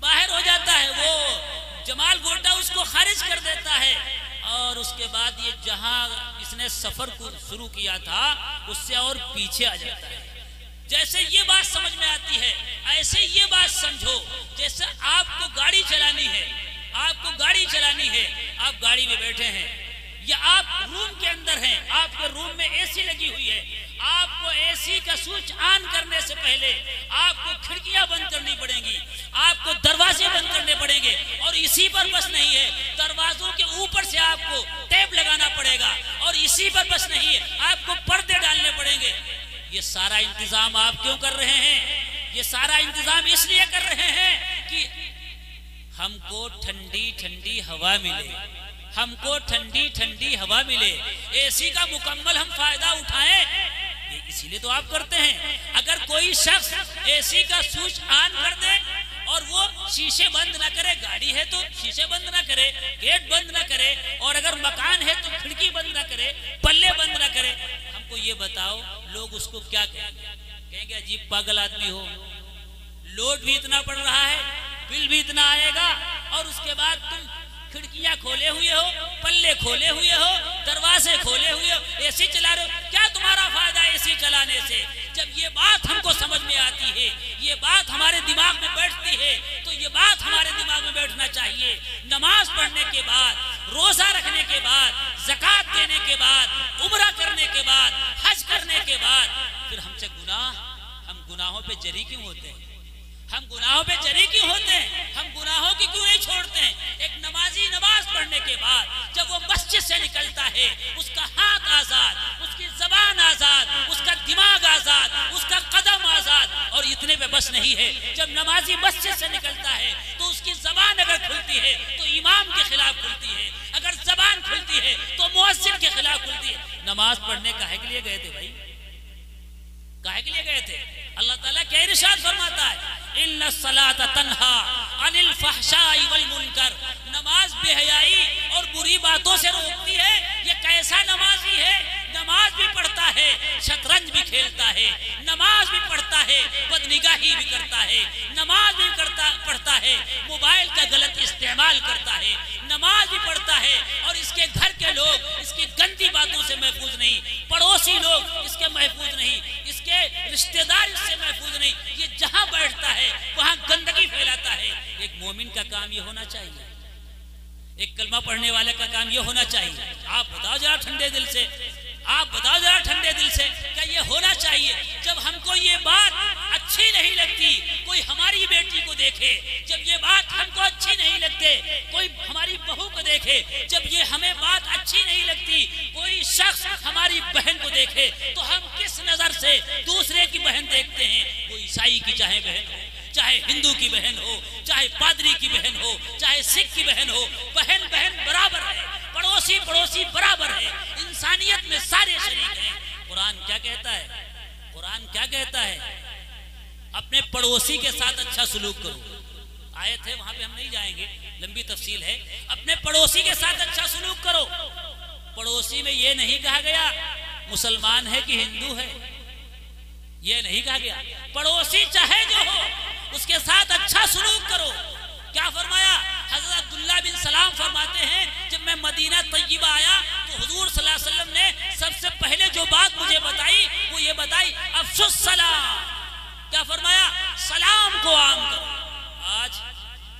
बाहर हो जाता है, वो जमाल गोटा उसको खारिज कर देता है। और उसके बाद ये जहां इसने सफर को शुरू किया था उससे और पीछे आ जाता है। जैसे ये बात समझ में आती है, ऐसे ये बात समझो जैसे आपको गाड़ी चलानी है, आपको गाड़ी चलानी है, आप गाड़ी में बैठे हैं, या आप रूम के अंदर हैं, आपके रूम में एसी लगी हुई है, आपको एसी का स्विच ऑन करने से पहले आपको खिड़कियां बंद करनी पड़ेंगी, आपको दरवाजे बंद करने पड़ेंगे। और इसी पर बस नहीं है, दरवाजों के ऊपर से आपको टेप लगाना पड़ेगा। और इसी पर बस नहीं है, आपको पर्दे डालने पड़ेंगे। ये सारा इंतजाम आप क्यों कर रहे हैं? ये सारा इंतजाम इसलिए कर रहे हैं कि हमको ठंडी ठंडी हवा मिले, हमको ठंडी ठंडी हवा मिले, एसी का मुकम्मल हम फायदा उठाएं। ये इसीलिए तो आप करते हैं। अगर कोई शख्स एसी का स्विच ऑन कर दे और वो शीशे बंद ना करे, गाड़ी है तो शीशे बंद ना करे, गेट बंद ना करे, और अगर मकान है तो खिड़की बंद ना करे, पल्ले बंद ना करे, हमको ये बताओ लोग उसको क्या कहेंगे? कहेंगे अजीब पागल आदमी हो, लोड भी इतना पड़ रहा है, बिल भी इतना आएगा, और उसके बाद तुम खिड़कियां खोले हुए हो, पल्ले खोले हुए हो, दरवाजे खोले हुए हो, एसी चला रहे हो, क्या तुम्हारा फायदा एसी चलाने से? जब ये बात हमको समझ में आती है, ये बात हमारे दिमाग में बैठती है, तो ये बात हमारे दिमाग में बैठना चाहिए। नमाज पढ़ने के बाद, रोजा रखने के बाद, ज़कात देने के बाद, उम्रा करने के बाद, हज करने के बाद फिर हमसे गुनाह, हम गुनाहों पे जरी क्यों होते हैं? हम गुनाहों पे जरी क्यों होते हैं? हम गुनाहों की क्यों नहीं छोड़ते हैं? एक नमाजी नमाज पढ़ने के बाद जब वो मस्जिद से निकलता है, उसका हाथ आजाद, उसकी जबान आजाद, उसका दिमाग आजाद, उसका कदम आजाद। और इतने पे बस नहीं है, जब नमाजी मस्जिद से निकलता है तो उसकी जबान अगर खुलती है तो इमाम के खिलाफ खुलती है, अगर जबान खुलती है तो मुअज्जिन के खिलाफ खुलती है। नमाज पढ़ने काहे के लिए गए थे भाई? काहे के लिए गए थे? अल्लाह ताला क्या इरशाद फरमाता है, इन्ना सलाता तन्हा अनिल फहशाई वल मुनकर। नमाज बेहयाई और बुरी बातों से रोकती है। ये कैसा नमाजी है? नमाज भी पढ़ता है, शतरंज भी खेलता है, नमाज भी पढ़ता है, बदनिगाही भी करता है, नमाज भी पढ़ता है, मोबाइल का गलत इस्तेमाल करता है, नमाज भी पढ़ता है, और इसके घर के लोग इसकी गंदी बातों से महफूज नहीं, पड़ोसी लोग इसके महफूज नहीं, इसके रिश्तेदार इससे महफूज नहीं। ये जहां बैठता है वहां गंदगी फैलाता है। एक मोमिन का काम ये होना चाहिए, एक कलमा पढ़ने वाले का काम ये होना चाहिए। आप बताओ जरा ठंडे दिल से, आप बताओ जरा ठंडे दिल से, क्या ये होना चाहिए? जब हमको ये बात अच्छी नहीं लगती, कोई हमारी बेटी को देखे, जब ये बात हमको अच्छी नहीं लगते, कोई हमारी बहू को देखे, जब ये हमें बात अच्छी नहीं लगती, कोई शख्स हमारी बहन को देखे, तो हम किस नजर से दूसरे की बहन देखते हैं? वो ईसाई की चाहे बहन हो, चाहे हिंदू की बहन हो, चाहे पादरी की बहन हो, चाहे सिख की बहन हो, बहन बहन बराबर है, पड़ोसी पड़ोसी बराबर है, इंसानियत में सारे शरीक हैं। कुरान क्या कहता है? कुरान क्या कहता है? अपने पड़ोसी के साथ अच्छा सलूक करो। आयत है, वहां पे हम नहीं जाएंगे, लंबी तफसील है। अपने पड़ोसी के साथ अच्छा सलूक करो। पड़ोसी में ये नहीं कहा गया मुसलमान है कि हिंदू है, ये नहीं कहा गया। पड़ोसी चाहे जो हो उसके साथ अच्छा सलूक करो। क्या फरमाया? हजरत अब्दुल्लाह बिन सलाम फरमाते हैं, जब मैं मदीना तय्यबा आया तो हुजूर सल्लल्लाहु अलैहि वसल्लम ने सबसे पहले जो बात मुझे बताई वो ये बताई, अफशुस सलाम। क्या फरमाया? सलाम को आम करो। आज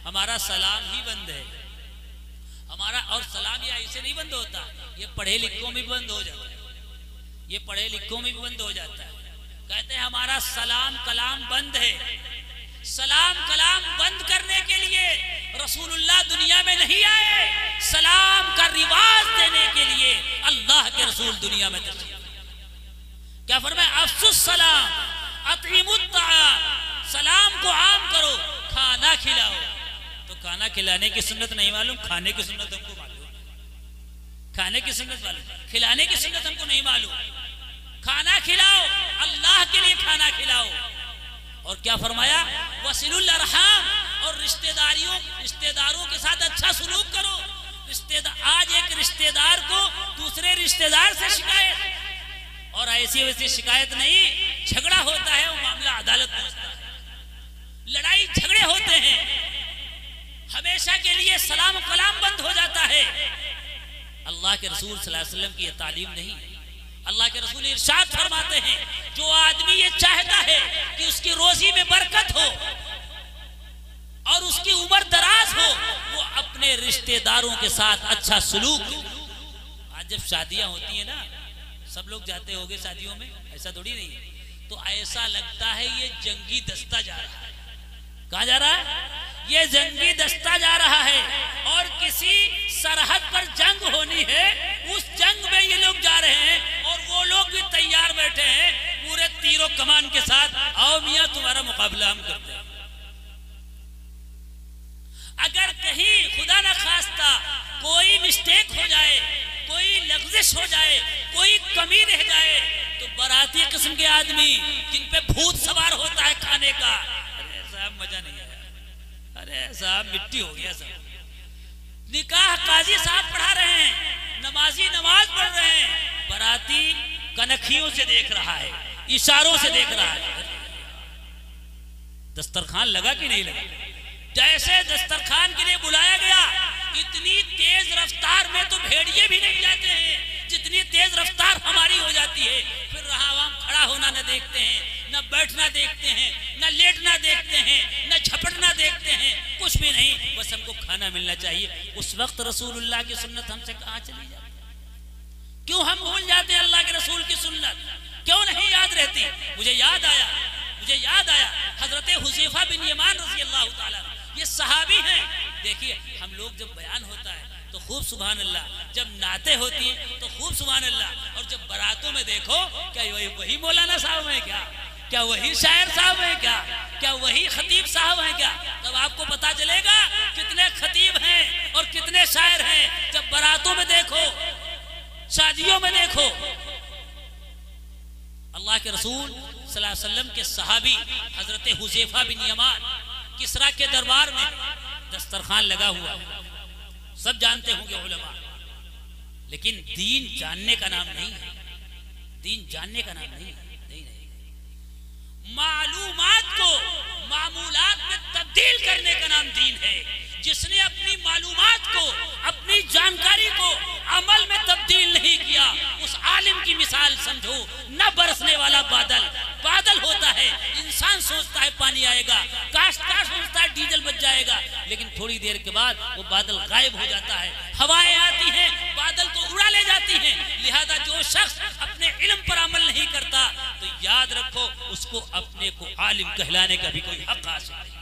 हमारा सलाम ही बंद है हमारा, और सलाम ये ऐसे नहीं बंद होता, ये पढ़े लिखों में भी बंद हो जाता है, ये पढ़े लिखों में भी बंद हो जाता है। कहते हैं हमारा सलाम कलाम बंद है। सलाम कलाम बंद करने के लिए रसूलुल्लाह दुनिया में नहीं आए, सलाम का रिवाज देने के लिए अल्लाह के रसूल दुनिया में तशरीफ। क्या फरमाया? अफसुस सलाम अतईमुत ताआम, सलाम को आम करो, खाना खिलाओ। तो खाना खिलाने की सुन्नत नहीं मालूम, खाने की सुन्नत हमको मालूम। खाने की सुन्नत मालूम, खिलाने की सुन्नत हमको नहीं मालूम। खाना खिलाओ, अल्लाह के लिए खाना खिलाओ। और क्या फरमाया? वसिलुल अरहाम, और रिश्तेदारों के साथ अच्छा सलूक करो। आज एक रिश्तेदार को दूसरे रिश्तेदार से शिकायत, और ऐसी वैसी शिकायत नहीं, झगड़ा होता है, वो मामला अदालत पहुंचता है, लड़ाई झगड़े होते हैं, हमेशा के लिए सलाम कलाम बंद हो जाता है। अल्लाह के रसूल सल्लल्लाहु अलैहि वसल्लम की यह तालीम नहीं। अल्लाह के रसूल इरशाद फरमाते हैं, जो आदमी ये चाहता है कि उसकी रोजी में बरकत हो और उसकी उम्र दराज हो, वो अपने रिश्तेदारों के साथ अच्छा सलूक। आज जब शादियां होती है ना, सब लोग जाते होंगे शादियों में, ऐसा थोड़ी नहीं है, तो ऐसा लगता है ये जंगी दस्ता जा रहा है। कहाँ जा रहा है? ये जंगी दस्ता जा रहा है और किसी सरहद पर जंग होनी है, उस जंग में ये लोग जा रहे हैं और वो लोग भी तैयार बैठे हैं पूरे तीरों कमान के साथ। आओ मियां तुम्हारा मुकाबला हम करते हैं। अगर कहीं खुदा न खास्ता कोई मिस्टेक हो जाए, कोई लफ्जिश हो जाए, कोई कमी रह जाए, तो बाराती किस्म के आदमी जिन पे भूत सवार होता है खाने का, अरे साहब मजा नहीं आया, अरे साहब मिट्टी हो गया सब। निकाह काजी साहब पढ़ा रहे हैं, नमाजी नमाज पढ़ रहे हैं, बाराती कनखियों से देख रहा है, इशारों से देख रहा है। दस्तरखान लगा कि नहीं लगा? जैसे दस्तरखान के लिए बुलाया गया, इतनी तेज रफ्तार में तो भेड़िए भी नहीं जाते हैं जितनी तेज रफ्तार हमारी हो जाती है। फिर रहा हम खड़ा होना न देखते हैं, न बैठना देखते हैं, न लेटना देखते हैं, न झपटना देखते हैं, कुछ भी नहीं, बस हमको खाना मिलना चाहिए। उस वक्त रसूलुल्लाह की सुन्नत हमसे कहाँ चली जाती? क्यों हम भूल जाते हैं अल्लाह के रसूल की सुन्नत? क्यों नहीं याद रहती? मुझे याद आया हजरत हुज़ैफा बिन यमान रज़ी अल्लाह ताला, ये सहाबी हैं। देखिए हम लोग जब बयान होता है तो खूब सुभान अल्लाह, जब नाते होती हैं तो खूब सुभान अल्लाह, और जब बारातों में देखो, क्या वही मौलाना साहब हैं क्या? क्या वही शायर साहब हैं क्या वही खतीब साहब हैं क्या? तब आपको पता चलेगा कितने खतीब हैं और कितने शायर हैं। जब बारातों में देखो, शादियों में देखो, अल्लाह के रसूल सल्लल्लाहु अलैहि वसल्लम के सहाबी हजरत हुज़ैफा बिन यमान, किसरा के दरबार में दस्तरखान लगा हुआ है, सब जानते होंगे उलमा, लेकिन दीन जानने का नाम नहीं है, दीन जानने का नाम नहीं है। मालूमात को मामूलात में तब्दील करने का नाम दीन है। जिसने अपनी मालूमात को, अपनी जानकारी को अमल में तब्दील नहीं किया, उस आलिम की मिसाल समझो न बरसने वाला बादल होता है। इंसान सोचता है पानी आएगा, काश्तकार सोचता है डीजल बच जाएगा, लेकिन थोड़ी देर के बाद वो बादल गायब हो जाता है। हवाएं आती हैं, बादल को उड़ा ले जाती हैं। लिहाजा जो शख्स अपने इल्म पर अमल नहीं करता, तो याद रखो उसको अपने को आलिम कहलाने का भी कोई हक हासिल नहीं।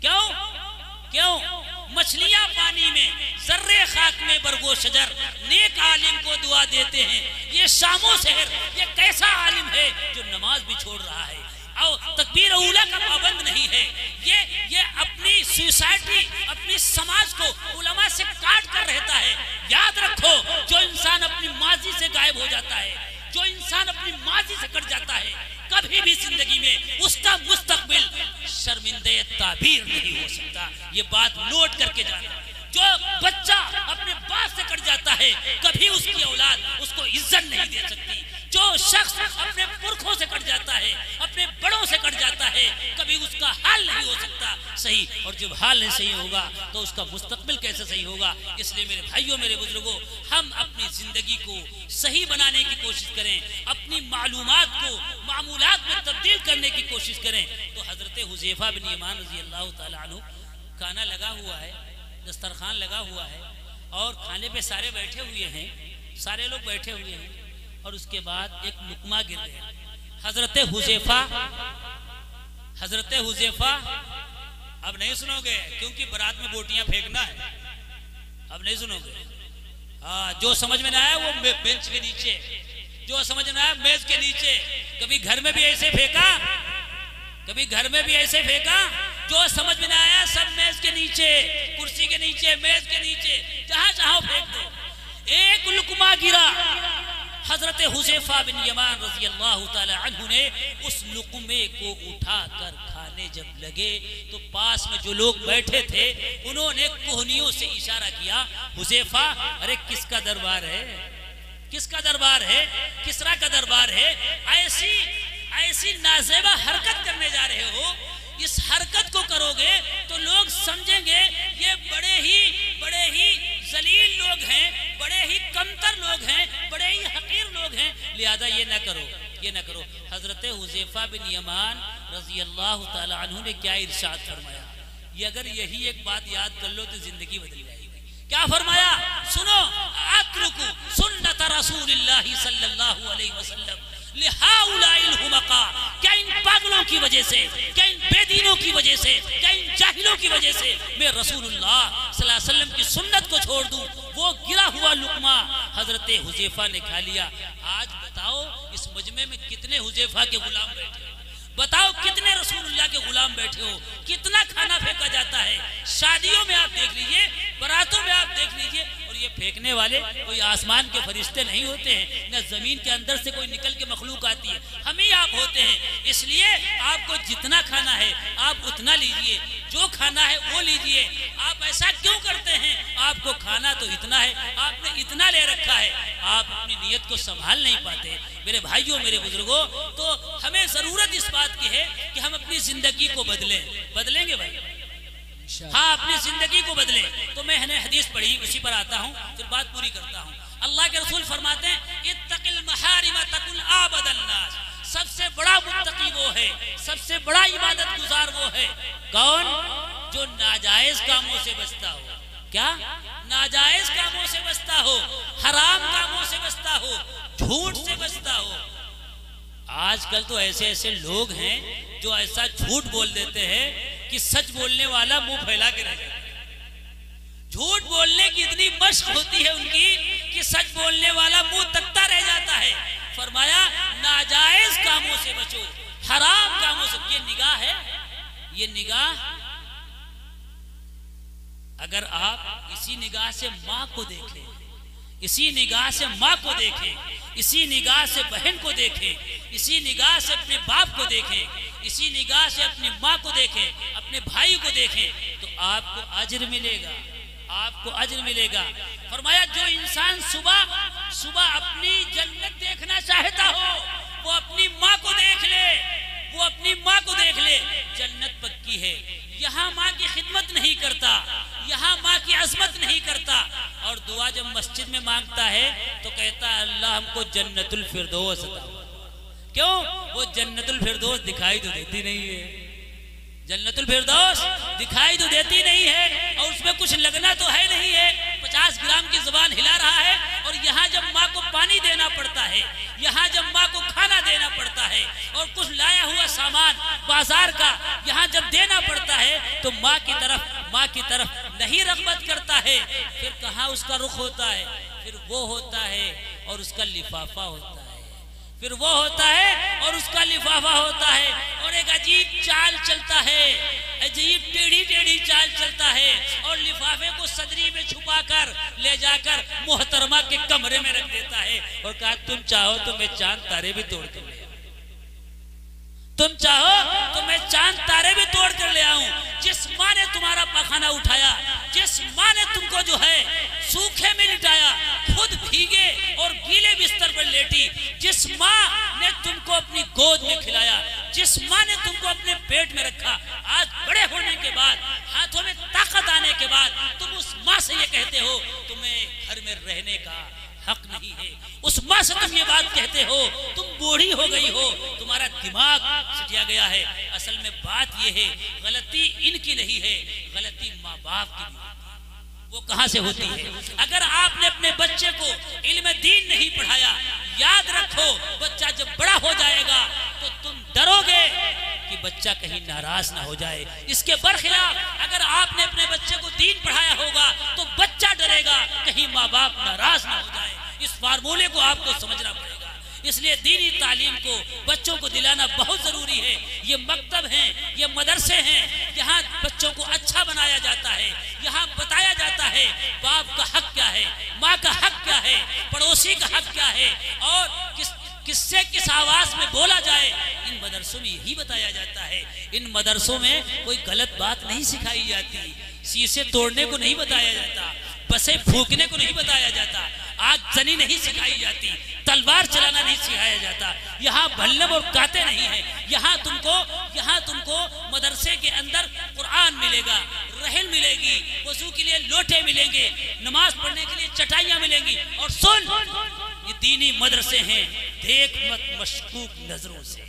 क्यों? मछलियां पानी में, जर्रे खाक में बरगो शजर, नेक आलिम को दुआ देते हैं। ये शामो शहर, ये कैसा आलिम है जो नमाज भी छोड़ रहा है और तकबीर औला का पाबंद नहीं है। ये अपनी सोसाइटी, अपनी समाज को उलमा से काट कर रहता है। याद रखो, जो इंसान अपनी माजी से गायब हो जाता है, जो इंसान अपनी माजी से कट जाता है, कभी भी जिंदगी में उसका मुस्तकबिल शर्मिंदे ताबीर नहीं हो सकता। ये बात नोट करके जाना। जो बच्चा अपने बाप से कट जाता है, कभी उसकी औलाद उसको इज्जत नहीं दे सकती। जो शख्स अपने पुरखों से कट जाता है, अपने बड़ों से कट जाता है, कभी उसका हाल नहीं हो सकता सही। और जब हाल नहीं सही होगा तो उसका मुस्तकबिल कैसे सही होगा? इसलिए मेरे भाइयों, मेरे बुजुर्गों, हम अपनी जिंदगी को सही बनाने की कोशिश करें, अपनी मालूमात को मामूलात में तब्दील करने की कोशिश करें। तो हजरत हुज़ैफा बिन यमान रज़ी अल्लाह ताला अन्हु, खाना लगा हुआ है, दस्तरखान लगा हुआ है और खाने पे सारे बैठे हुए हैं, सारे लोग बैठे हुए हैं, और उसके बाद एक लुकमा गिर गया। हजरत हुज़ैफा अब नहीं सुनोगे, क्योंकि बारात में बोटियां फेंकना है, अब नहीं सुनोगे। जो समझ में ना आया वो बेंच के नीचे, जो समझ में आया मेज के नीचे। कभी घर में भी ऐसे फेंका, कभी घर में भी ऐसे फेंका। जो समझ में ना आया सब मेज के नीचे, कुर्सी के नीचे, मेज के नीचे, जहां चाहो फेंक दो। एक लुकमा गिरा, हजरत हुज़ैफा बिन यमान रज़ी अल्लाह ताला अन्हु ने उस लुकमे को उठाकर खाने जब लगे, तो पास में जो लोग बैठे थे उन्होंने कोहनियों से इशारा किया, हुज़ैफा, अरे किसका दरबार है, किसका दरबार है? किसरा का दरबार है? ऐसी नाज़ेबा हरकत करने जा रहे हो। इस हरकत को करोगे तो लोग समझेंगे ये बड़े ही जलील लोग हैं, बड़े ही कमतर लोग हैं, बड़े ही हकीर लोग हैं। लिहाजा ये ना करो। हजरत हुज़ैफा बिन यमान रज़ी अल्लाह ताला अन्हु ने क्या इरशाद फरमाया? ये अगर यही एक बात याद कर लो तो जिंदगी बदल जाएगी। क्या फरमाया? सुनो, अत्रुकु सुन्नत रसूलिल्लाहि सल्लल्लाहु अलैहि वसल्लम लिहाउलाइल हुमका। क्या इन पागलों की वजह से, क्या इन बेदीनों की वजह से, क्या इन जाहिलों की वजह से मैं रसूलुल्लाह सल्लल्लाहु अलैहि वसल्लम की सुन्नत को छोड़ दूं? वो गिरा हुआ लुकमा हजरत हुजैफा ने खा लिया। आज बताओ इस मजमे में कितने हुजैफा के गुलाम बैठे हो? बताओ कितने रसूलुल्लाह के गुलाम बैठे हो? कितना खाना फेंका जाता है? शादियों में आप देख लीजिए, बारातों में आप देख लीजिए, और ये फेंकने वाले कोई आसमान के फरिश्ते नहीं होते हैं, न जमीन के अंदर से कोई निकल के मखलूक आती है, हम ही आप होते हैं। इसलिए आपको जितना खाना है आप उतना लीजिए, जो खाना है वो लीजिए। आप ऐसा क्यों करते हैं? आपको खाना तो इतना है, आपने इतना ले रखा है, आप अपनी नीयत को संभाल नहीं पाते। मेरे भाइयों, मेरे बुजुर्गों, तो हमें जरूरत इस बात की है कि हम अपनी जिंदगी को बदलें। बदलेंगे भाई? हाँ, अपनी जिंदगी को बदलें। तो मैंने हदीस पढ़ी, उसी पर आता हूँ, फिर बात पूरी करता हूँ। अल्लाह के रसूल फरमाते हैं, इत्तकिल महारिम तकुल आबदन नास। सबसे बड़ा मुत्तकी वो है, सबसे बड़ा इबादत गुजार वो है। कौन? जो नाजायज कामों से बचता हो। क्या? नाजायज कामों से बचता हो, हराम कामों से बचता हो, झूठ से बचता हो। आजकल तो ऐसे ऐसे लोग हैं जो ऐसा झूठ बोल देते हैं कि सच बोलने वाला मुंह फैला के रह जाता है। झूठ बोलने की इतनी मश्क होती है उनकी कि सच बोलने वाला मुंह तकता रह जाता है। फरमाया, नाजायज कामों से बचो, हराम कामों से। ये निगाह है, ये निगाह, अगर आप इसी निगाह से माँ को देखें, इसी निगाह से माँ को देखें, इसी निगाह से बहन को देखें, इसी निगाह से अपने बाप को देखें, इसी निगाह से अपनी माँ को देखें, अपने भाई को देखें, तो आपको अजर मिलेगा, आपको अजर मिलेगा। फरमाया, जो इंसान सुबह सुबह अपनी जन्नत देखना चाहता हो, वो अपनी माँ को देख ले, वो अपनी माँ को देख ले। जन्नत पक्की है। यहाँ माँ की खिदमत नहीं करता, यहाँ माँ की अजमत नहीं करता, और दुआ जब मस्जिद में मांगता है तो कहता है, अल्लाह हमको जन्नतुल फिरदौस अता। क्यों? वो जन्नतुल फिरदौस दिखाई तो देती नहीं है, जन्नतुल फिरदौस दिखाई तो देती नहीं है, और उसमें कुछ लगना तो है नहीं है। 50 ग्राम की जुबान हिला रहा है, और यहाँ जब माँ को पानी देना पड़ता है, यहाँ जब माँ को खाना देना पड़ता है, और कुछ लाया हुआ सामान बाजार का यहाँ जब देना पड़ता है, तो माँ की तरफ नहीं रग़बत करता है। फिर कहाँ उसका रुख होता है? फिर वो होता है और उसका लिफाफा होता है, फिर वो होता है और उसका लिफाफा होता है, और एक अजीब चाल चलता है, अजीब टेढ़ी टेढ़ी चाल चलता है, और लिफाफे को सदरी में छुपाकर ले जाकर मोहतरमा के कमरे में रख देता है, और कहा, तुम चाहो तो मैं चांद तारे भी तोड़ कर ले आऊं, तुम चाहो तो मैं चांद तारे भी तोड़ कर ले आऊं। जिस माँ ने तुम्हारा पखाना उठाया, जिस माँ ने तुमको जो है सूखे में लिटाया, खुद भीगे और गीले बिस्तर पर लेटी, जिस माँ ने तुमको अपनी गोद में खिलाया, जिस माँ ने तुमको अपने पेट में रखा, आज बड़े होने के बाद, हाथों में ताकत आने के बाद, तुम उस माँ से ये कहते हो तुम्हें घर में रहने का हक नहीं है। उस माँ से तुम ये बात कहते हो, तुम बूढ़ी हो गई हो, तुम्हारा दिमाग सिटिया गया है। असल में बात ये है, गलती इनकी नहीं है, गलती माँ बाप की है। वो कहाँ से होती है? अगर आपने अपने बच्चे को इल्म दीन नहीं पढ़ाया, याद रखो, बच्चा जब बड़ा हो जाएगा तो तुम डरोगे कि बच्चा कहीं नाराज ना हो जाए। इसके बरखिलाफ अगर आपने अपने बच्चे को दीन पढ़ाया होगा तो बच्चा डरेगा कहीं माँ बाप नाराज ना हो जाए। इस फार्मूले को आपको समझना पड़ेगा। इसलिए दीनी तालीम को बच्चों को दिलाना बहुत जरूरी है। ये मकतब हैं, ये मदरसे हैं, यहाँ बच्चों को अच्छा बनाया जाता है, यहाँ बताया जाता है बाप का हक क्या है, माँ का हक क्या है, पड़ोसी का हक क्या है, और किससे किस आवाज में बोला जाए। इन मदरसों में यही बताया जाता है। इन मदरसों में कोई गलत बात नहीं सिखाई जाती, शीशे तोड़ने को नहीं बताया जाता, बसें फूकने को नहीं बताया जाता, आग जनी नहीं सिखाई जाती, तलवार चलाना नहीं सिखाया जाता। यहाँ भल्लम और काते नहीं है। यहाँ तुमको मदरसे के अंदर कुरान मिलेगा, रहल मिलेगी, वजू के लिए लोटे मिलेंगे, नमाज पढ़ने के लिए चटाइयाँ मिलेंगी। और सुन, ये दीनी मदरसे हैं, देख मत मशकूक नजरों से।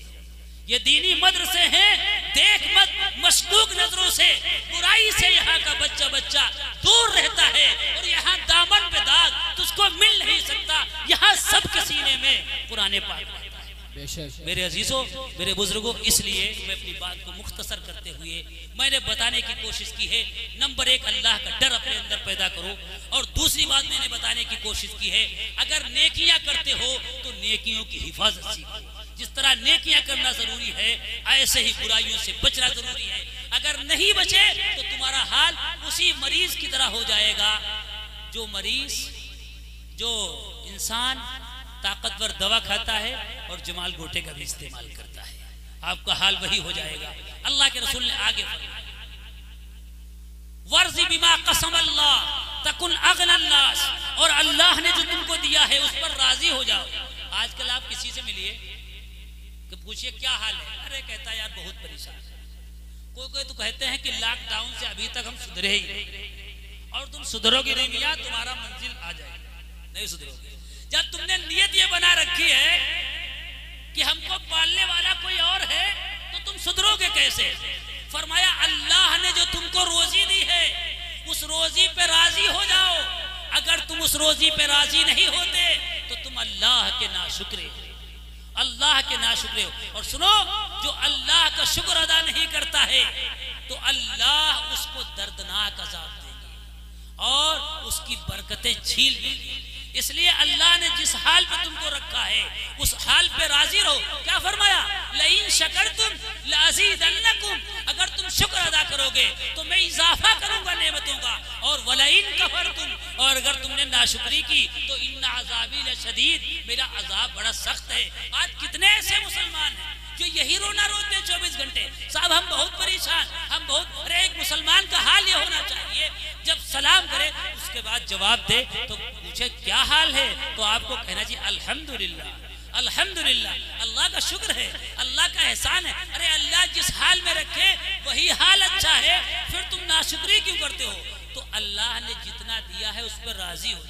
ये दीनी मदरसे हैं, देख मत मशकूक नजरों से, बुराई से यहाँ का बच्चा बच्चा दूर रहता है और यहाँ दामन पे दाग तुझको मिल नहीं सकता। यहाँ सबके सीने में कुरान पाक रहता है। मेरे अजीजों, मेरे बुजुर्गों, इसलिए मैं अपनी बात को मुख्तसर करते हुए मैंने बताने की कोशिश की है, नंबर 1 अल्लाह का डर अपने अंदर पैदा करो, और दूसरी बात मैंने बताने की कोशिश की है, अगर नेकियां करते हो तो नेकियों की हिफाजत सीखो। जिस तरह नेकियां करना जरूरी है, ऐसे ही बुराइयों से बचना जरूरी है। अगर नहीं बचे तो तुम्हारा हाल उसी मरीज की तरह हो जाएगा, जो इंसान ताकतवर दवा खाता है और जमाल गोटे का भी इस्तेमाल करता है, आपका हाल वही हो जाएगा। अल्लाह के रसूल ने आगे फरमाया, वर्ज़ी बिमा कसम अल्लाह तकुन अगनन नास, और अल्लाह ने जो तुमको दिया है उस पर राजी हो जाओ। आजकल आप किसी से मिलिए कि पूछिए क्या हाल है, अरे कहता है यार बहुत परेशान। कोई तो कहते हैं कि लॉकडाउन से अभी तक हम सुधरे ही नहीं, और तुम सुधरोगे नहीं मियां, तुम्हारा मंजिल आ जाएगी, नहीं सुधरोगे। जब तुमने नियत ये बना रखी है कि हमको पालने वाला कोई और है तो तुम सुधरोगे कैसे? फरमाया अल्लाह ने जो तुमको रोजी दी है उस रोजी पे राजी हो जाओ। अगर तुम उस रोजी पे राजी नहीं होते तो तुम अल्लाह के नाशुक्रे हो, अल्लाह के नाशुक्रे हो। और सुनो, जो अल्लाह का शुक्र अदा नहीं करता है तो अल्लाह उसको दर्दनाक अज़ाब देंगे और उसकी बरकतें छीन लेंगे। इसलिए अल्लाह ने जिस हाल पे तुमको रखा है उस हाल पे राजी रहो। क्या फरमाया? लइन शकरतुम लाज़ीदन्नकुम, अगर तुम शुक्र अदा करोगे तो मैं इजाफा करूंगा नेमतों का, और वलइन कफरतुम, और अगर तुमने नाशुक्री की तो इन्ना अज़ाबी लशदीद, मेरा अजाब बड़ा सख्त है। आज कितने ऐसे मुसलमान हैं जो यही रोना रोते हैं 24 घंटे, साहब हम बहुत परेशान, हम बहुत। अरे एक मुसलमान का हाल ये होना चाहिए, जब सलाम करे उसके बाद जवाब दे तो पूछे क्या हाल है, तो आपको कहना चाहिए अल्हम्दुलिल्लाह, अल्हम्दुलिल्लाह, अल्लाह का शुक्र है, अल्लाह का एहसान है। अरे अल्लाह जिस हाल में रखे वही हाल अच्छा है, फिर तुम नाशुक्री क्यों करते हो? तो अल्लाह ने जितना दिया है उस पर राजी हो।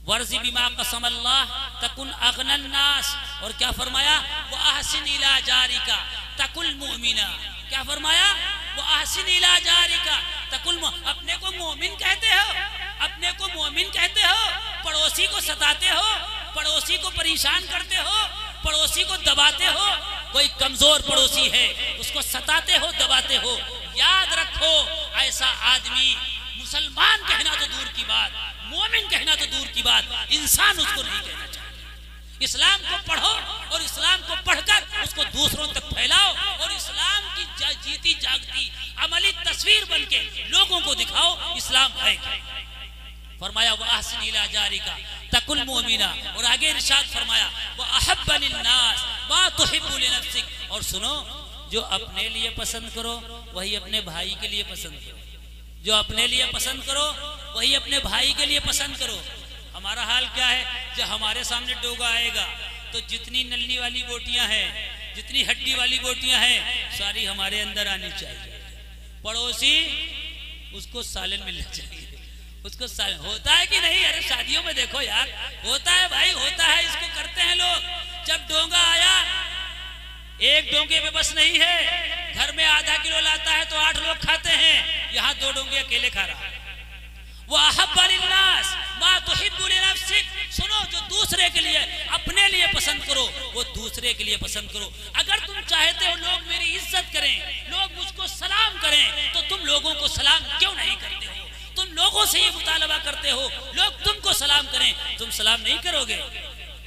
वर्ज़ी बिमा कसम अल्लाह तकुन अगनन नास, और क्या फरमाया? वो अहसिन इला जारिका तकुल मुमिना। क्या फरमाया? वो अहसिन इला जारिका तकुल, अपने को मोमिन कहते हो, अपने को मोमिन कहते हो, पड़ोसी को सताते हो, पड़ोसी को परेशान करते हो, पड़ोसी को दबाते हो। कोई कमजोर पड़ोसी है उसको सताते हो, दबाते हो। याद रखो, ऐसा आदमी मुसलमान कहना तो दूर की बात, मोमिन कहना तो दूर की बात, इंसान उसको नहीं कहना चाहिए। इस्लाम को पढ़ो और इस्लाम को पढ़कर उसको दूसरों तक फैलाओ, और इस्लाम की जीती जागती अमली तस्वीर बनके लोगों को दिखाओ इस्लाम है क्या। फरमाया वो अहसिन इला जारिका तकुल मुमिना, और आगे इरशाद फरमाया वो अहब्ब लिन्नास मा तुहिब्बु लिनफ्सिक। और सुनो, जो अपने लिए पसंद करो वही अपने भाई के लिए पसंद करो, जो अपने लिए पसंद करो वही अपने भाई के लिए पसंद करो। हमारा हाल क्या है? जब हमारे सामने डोगा आएगा तो जितनी नल्ली वाली बोटियां हैं, जितनी हड्डी वाली बोटियां हैं, सारी हमारे अंदर आनी चाहिए। पड़ोसी उसको सालन मिलना चाहिए, उसको सालन होता है कि नहीं? अरे शादियों में देखो यार, होता है भाई, होता है, इसको करते हैं लोग। जब डोंगा आया, एक डोंगे पे बस नहीं है, घर में आधा किलो लाता है तो 8 लोग खाते हैं, यहाँ 2 डोंगे अकेले खा रहा है। वो अहब्ब लिन्नास मा तुहिब्बु लिनफ्सिक। सुनो, जो दूसरे के लिए, अपने लिए पसंद करो वो दूसरे के लिए पसंद करो। अगर तुम चाहते हो लोग मेरी इज्जत करें, लोग मुझको सलाम करें, तो तुम लोगों को सलाम क्यों नहीं करते हो? तुम लोगों से ये मुतालबा करते हो लोग तुमको सलाम करें, तुम सलाम नहीं करोगे,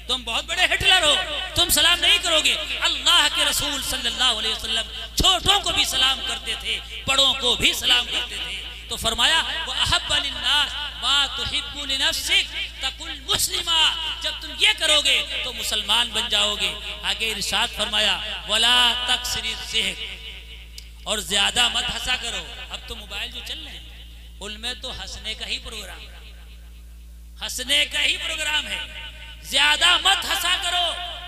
तुम बहुत बड़े हिटलर हो, तुम सलाम नहीं करोगे। अल्लाह के रसूल सल्लल्लाहु अलैहि वसल्लम छोटों को भी सलाम करते थे, बड़ों को भी सलाम करते थे। तो फरमाया वो अहब्ब लिन्नास मा तुहिब्बु लिनफ्सिक तकुल मुस्लिमा। जब तुम ये करोगे तो मुसलमान बन जाओगे। आगे इरशाद फरमाया वला तकसिरी ज़िह्क, और ज्यादा मत हंसा करो। अब तो मोबाइल जो चल रहे हैं उनमें तो हंसने का ही प्रोग्राम, हंसने का ही प्रोग्राम है। ज्यादा मत हंसा करो,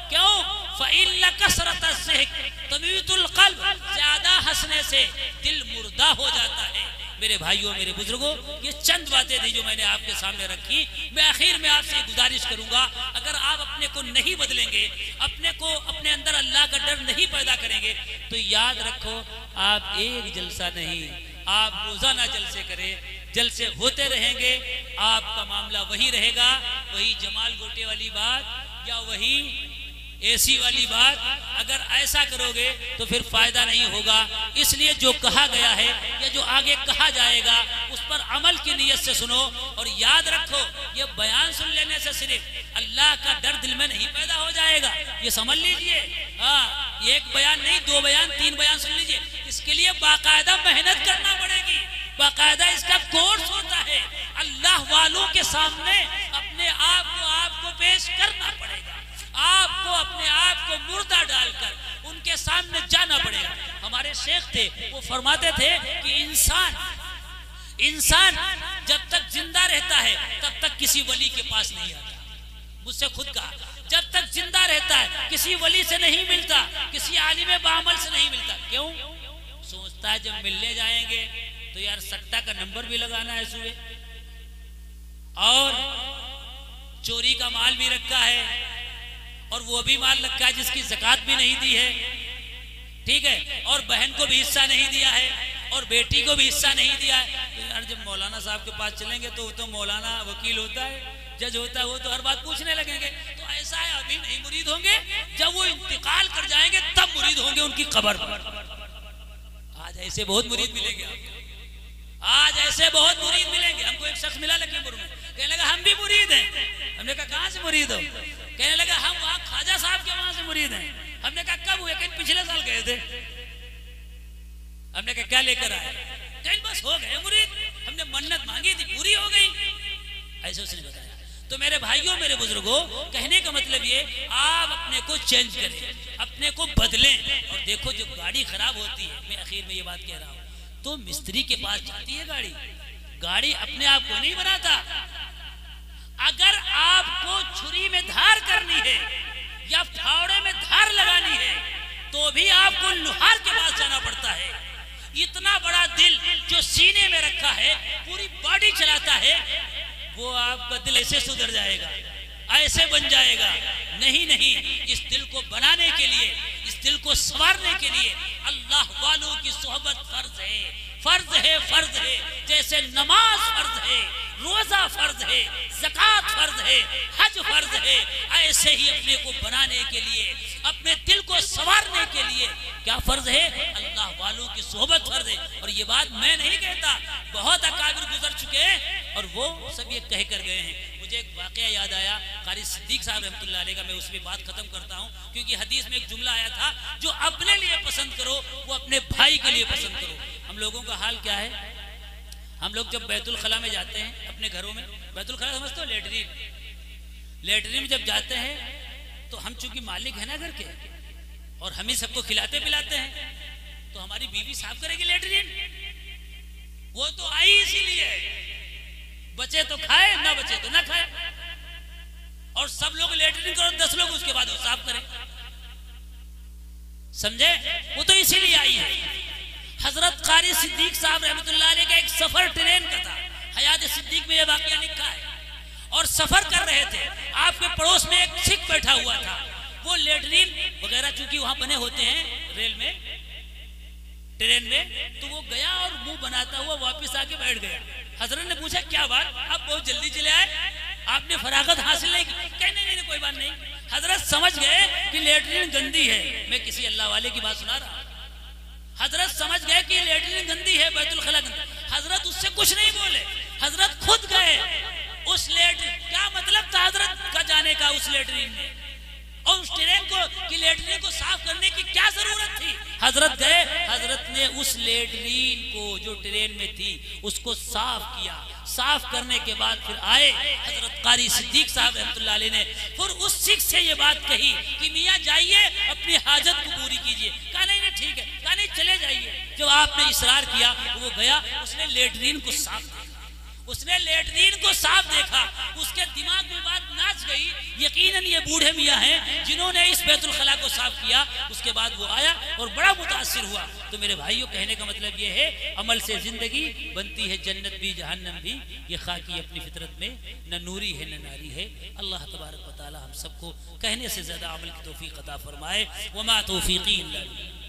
क्यों? फ़इन्न कसरत ज़िह्क तमीतुल क़ल्ब, ज्यादा हंसने से दिल मुर्दा हो जाता है। मेरे भाइयों, मेरे बुजुर्गों, ये चंद बातें थी जो मैंने आपके सामने रखी। मैं आखिर में आपसे गुजारिश करूंगा, अगर आप अपने अपने को नहीं बदलेंगे, अपने को अपने अंदर अल्लाह का डर नहीं पैदा करेंगे, तो याद रखो आप एक जलसा नहीं, आप रोजाना जलसे करें, जलसे होते रहेंगे, आपका मामला वही रहेगा, वही जमाल गोटे वाली बात या वही एसी वाली बात। अगर ऐसा करोगे तो फिर फायदा नहीं होगा। इसलिए जो कहा गया है या जो आगे कहा जाएगा उस पर अमल की नीयत से सुनो, और याद रखो ये बयान सुन लेने से सिर्फ अल्लाह का डर दिल में नहीं पैदा हो जाएगा, ये समझ लीजिए। हाँ, एक बयान नहीं, 2 बयान 3 बयान सुन लीजिए, इसके लिए बाकायदा मेहनत करना पड़ेगी, बाकायदा इसका कोर्स होता है। अल्लाह वालों के सामने अपने आप को पेश करना पड़ेगा, आपको अपने आप को मुर्दा डालकर उनके सामने जाना पड़ेगा। हमारे शेख थे, वो फरमाते थे कि इंसान जब तक जिंदा रहता है तब तक किसी वली के पास नहीं आता। मुझसे खुद कहा, जब तक जिंदा रहता है किसी वली से नहीं मिलता, किसी आलिम बामल से नहीं मिलता। क्यों? सोचता है जब मिलने जाएंगे तो यार सट्टा का नंबर भी लगाना है सुबह, और चोरी का माल भी रखा है, और वो भी माल रखा है जिसकी ज़कात भी नहीं दी है, ठीक है, और बहन को भी हिस्सा नहीं दिया है, और बेटी को भी हिस्सा नहीं दिया है। तो यार जब मौलाना साहब के पास चलेंगे तो वो तो मौलाना वकील होता है, जज होता है, वो तो हर बात पूछने लगेंगे। तो ऐसा है, अभी नहीं मुरीद होंगे, जब वो इंतकाल कर जाएंगे तब मुरीद होंगे उनकी कब्र पर। आज ऐसे बहुत मुरीद मिलेंगे आपको, आज ऐसे बहुत मुरीद मिलेंगे। हमको एक शख्स मिला लखीमपुर में, कहने लगा हम भी मुरीद हैं। हमने कहा कहाँ से मुरीद हो? कहने लगा हम वहाँ ख्वाजा साहब के वहाँ से मुरीद हैं। हमने कहा कब हुए? कहीं पिछले साल गए थे। हमने कहा क्या लेकर आए? कहीं बस हो गए मुरीद, हमने मन्नत मांगी थी पूरी हो गई, ऐसे उसने बताया। तो मेरे भाइयों, मेरे बुजुर्गों, कहने का मतलब ये, आप अपने को चेंज करें, अपने को बदलें। और देखो जब गाड़ी खराब होती है, मैं आखिर में ये बात कह रहा हूँ, तो मिस्त्री के पास जाती है गाड़ी अपने आप को नहीं बनाता। अगर आपको छुरी में धार करनी है या फावड़े में धार लगानी है तो भी आपको लुहार के पास जाना पड़ता है। इतना बड़ा दिल जो सीने में रखा है, पूरी बॉडी चलाता है, वो आपका दिल ऐसे सुधर जाएगा, ऐसे बन जाएगा। नहीं, इस दिल को बनाने के लिए, इस दिल को संवारने के लिए अल्लाह वालों की सोहबत फर्ज है। जैसे नमाज फर्ज है, रोजा फर्ज है, ज़कात फर्ज है, हज फर्ज है, ऐसे ही अपने को बनाने के लिए, अपने दिल को संवारने के लिए क्या फर्ज है? अल्लाह वालों की सोहबत फर्ज है। और ये बात मैं नहीं कहता, बहुत अकाबिर गुजर चुके हैं और वो सब ये कह कर गए हैं। मुझे एक वाकया याद आया, कारी सिद्दीक साहब रहमतुल्लाह अलैह का, मैं उसमें बात खत्म करता हूँ, क्योंकि हदीस में एक जुमला आया था, जो अपने लिए पसंद करो वो अपने भाई के लिए पसंद करो। हम लोगों का हाल क्या है? हम लोग जब बैतुल खला में जाते हैं अपने घरों में, बैतुल खला समझते हो? लेटरिन में जब जाते हैं तो हम चूंकि मालिक है ना घर के, और हम ही सबको खिलाते पिलाते हैं, तो हमारी बीवी साफ करेगी लेटरिन। वो तो आई इसीलिए, बचे तो खाए, ना बचे तो ना खाए, और सब लोग लेटरिन करो, 10 लोग उसके बाद वो साफ करें, समझे? वो तो इसीलिए आई है। हजरत कारी सिद्दीक साहब रहमतुल्लाह अलैह का एक सफर ट्रेन का था, हयात सिद्दीक में ये वाकया लिखा है। और सफर कर रहे थे, आपके पड़ोस में एक सिख बैठा हुआ था, वो लेटरिन वगैरह चूंकि वहां बने होते हैं रेल में, ट्रेन में, तो वो गया और मुंह बनाता हुआ वापस आके बैठ गया। हजरत ने पूछा क्या बात, आप बहुत जल्दी चले आए, आपने फरागत हासिल नहीं की? कहने नहीं, कोई बात नहीं। हजरत समझ गए कि लेटरिन गंदी है, मैं किसी अल्लाह वाले की बात सुना रहा हूं। हजरत समझ गए कि लेटरिन गंदी है, बैतुल खला गंदी। हजरत उससे कुछ नहीं बोले, हजरत खुद गए उस क्या मतलब था हजरत का जाने का उस लेटरिन में, और उस ट्रेन को की लेटरिन को साफ करने की क्या जरूरत थी? हजरत गए, हजरत ने उस लेटरिन को जो ट्रेन में थी उसको साफ किया। साफ करने के बाद फिर आए हजरत कारी सिद्दीक साहब रहमतुल्लाह अलैह ने, फिर उस सिख से ये बात कही कि मियाँ जाइए अपनी हाजत को पूरी कीजिए। कहा नहीं ठीक है, कहा नहीं चले जाइए। जब आपने इसरार किया वो गया, उसने लेटरिन को साफ देखा, उसने लेटरिन को साफ देखा, उसके दिमाग में बात नाच गई। यकीनन ये बूढ़े मियाँ हैं जिन्होंने इस बैतुल खला को साफ किया। उसके बाद वो आया और बड़ा मुतासिर हुआ। तो मेरे भाइयों, कहने का मतलब ये है, अमल से जिंदगी बनती है, जन्नत भी जहन्नम भी। ये खाकी अपनी फितरत में न नूरी है न नारी है। अल्लाह तबारक व तआला हम सबको कहने से ज्यादा अमल की तौफीक अता फरमाए। वमा तौफीकी इल्ला बिल्लाह।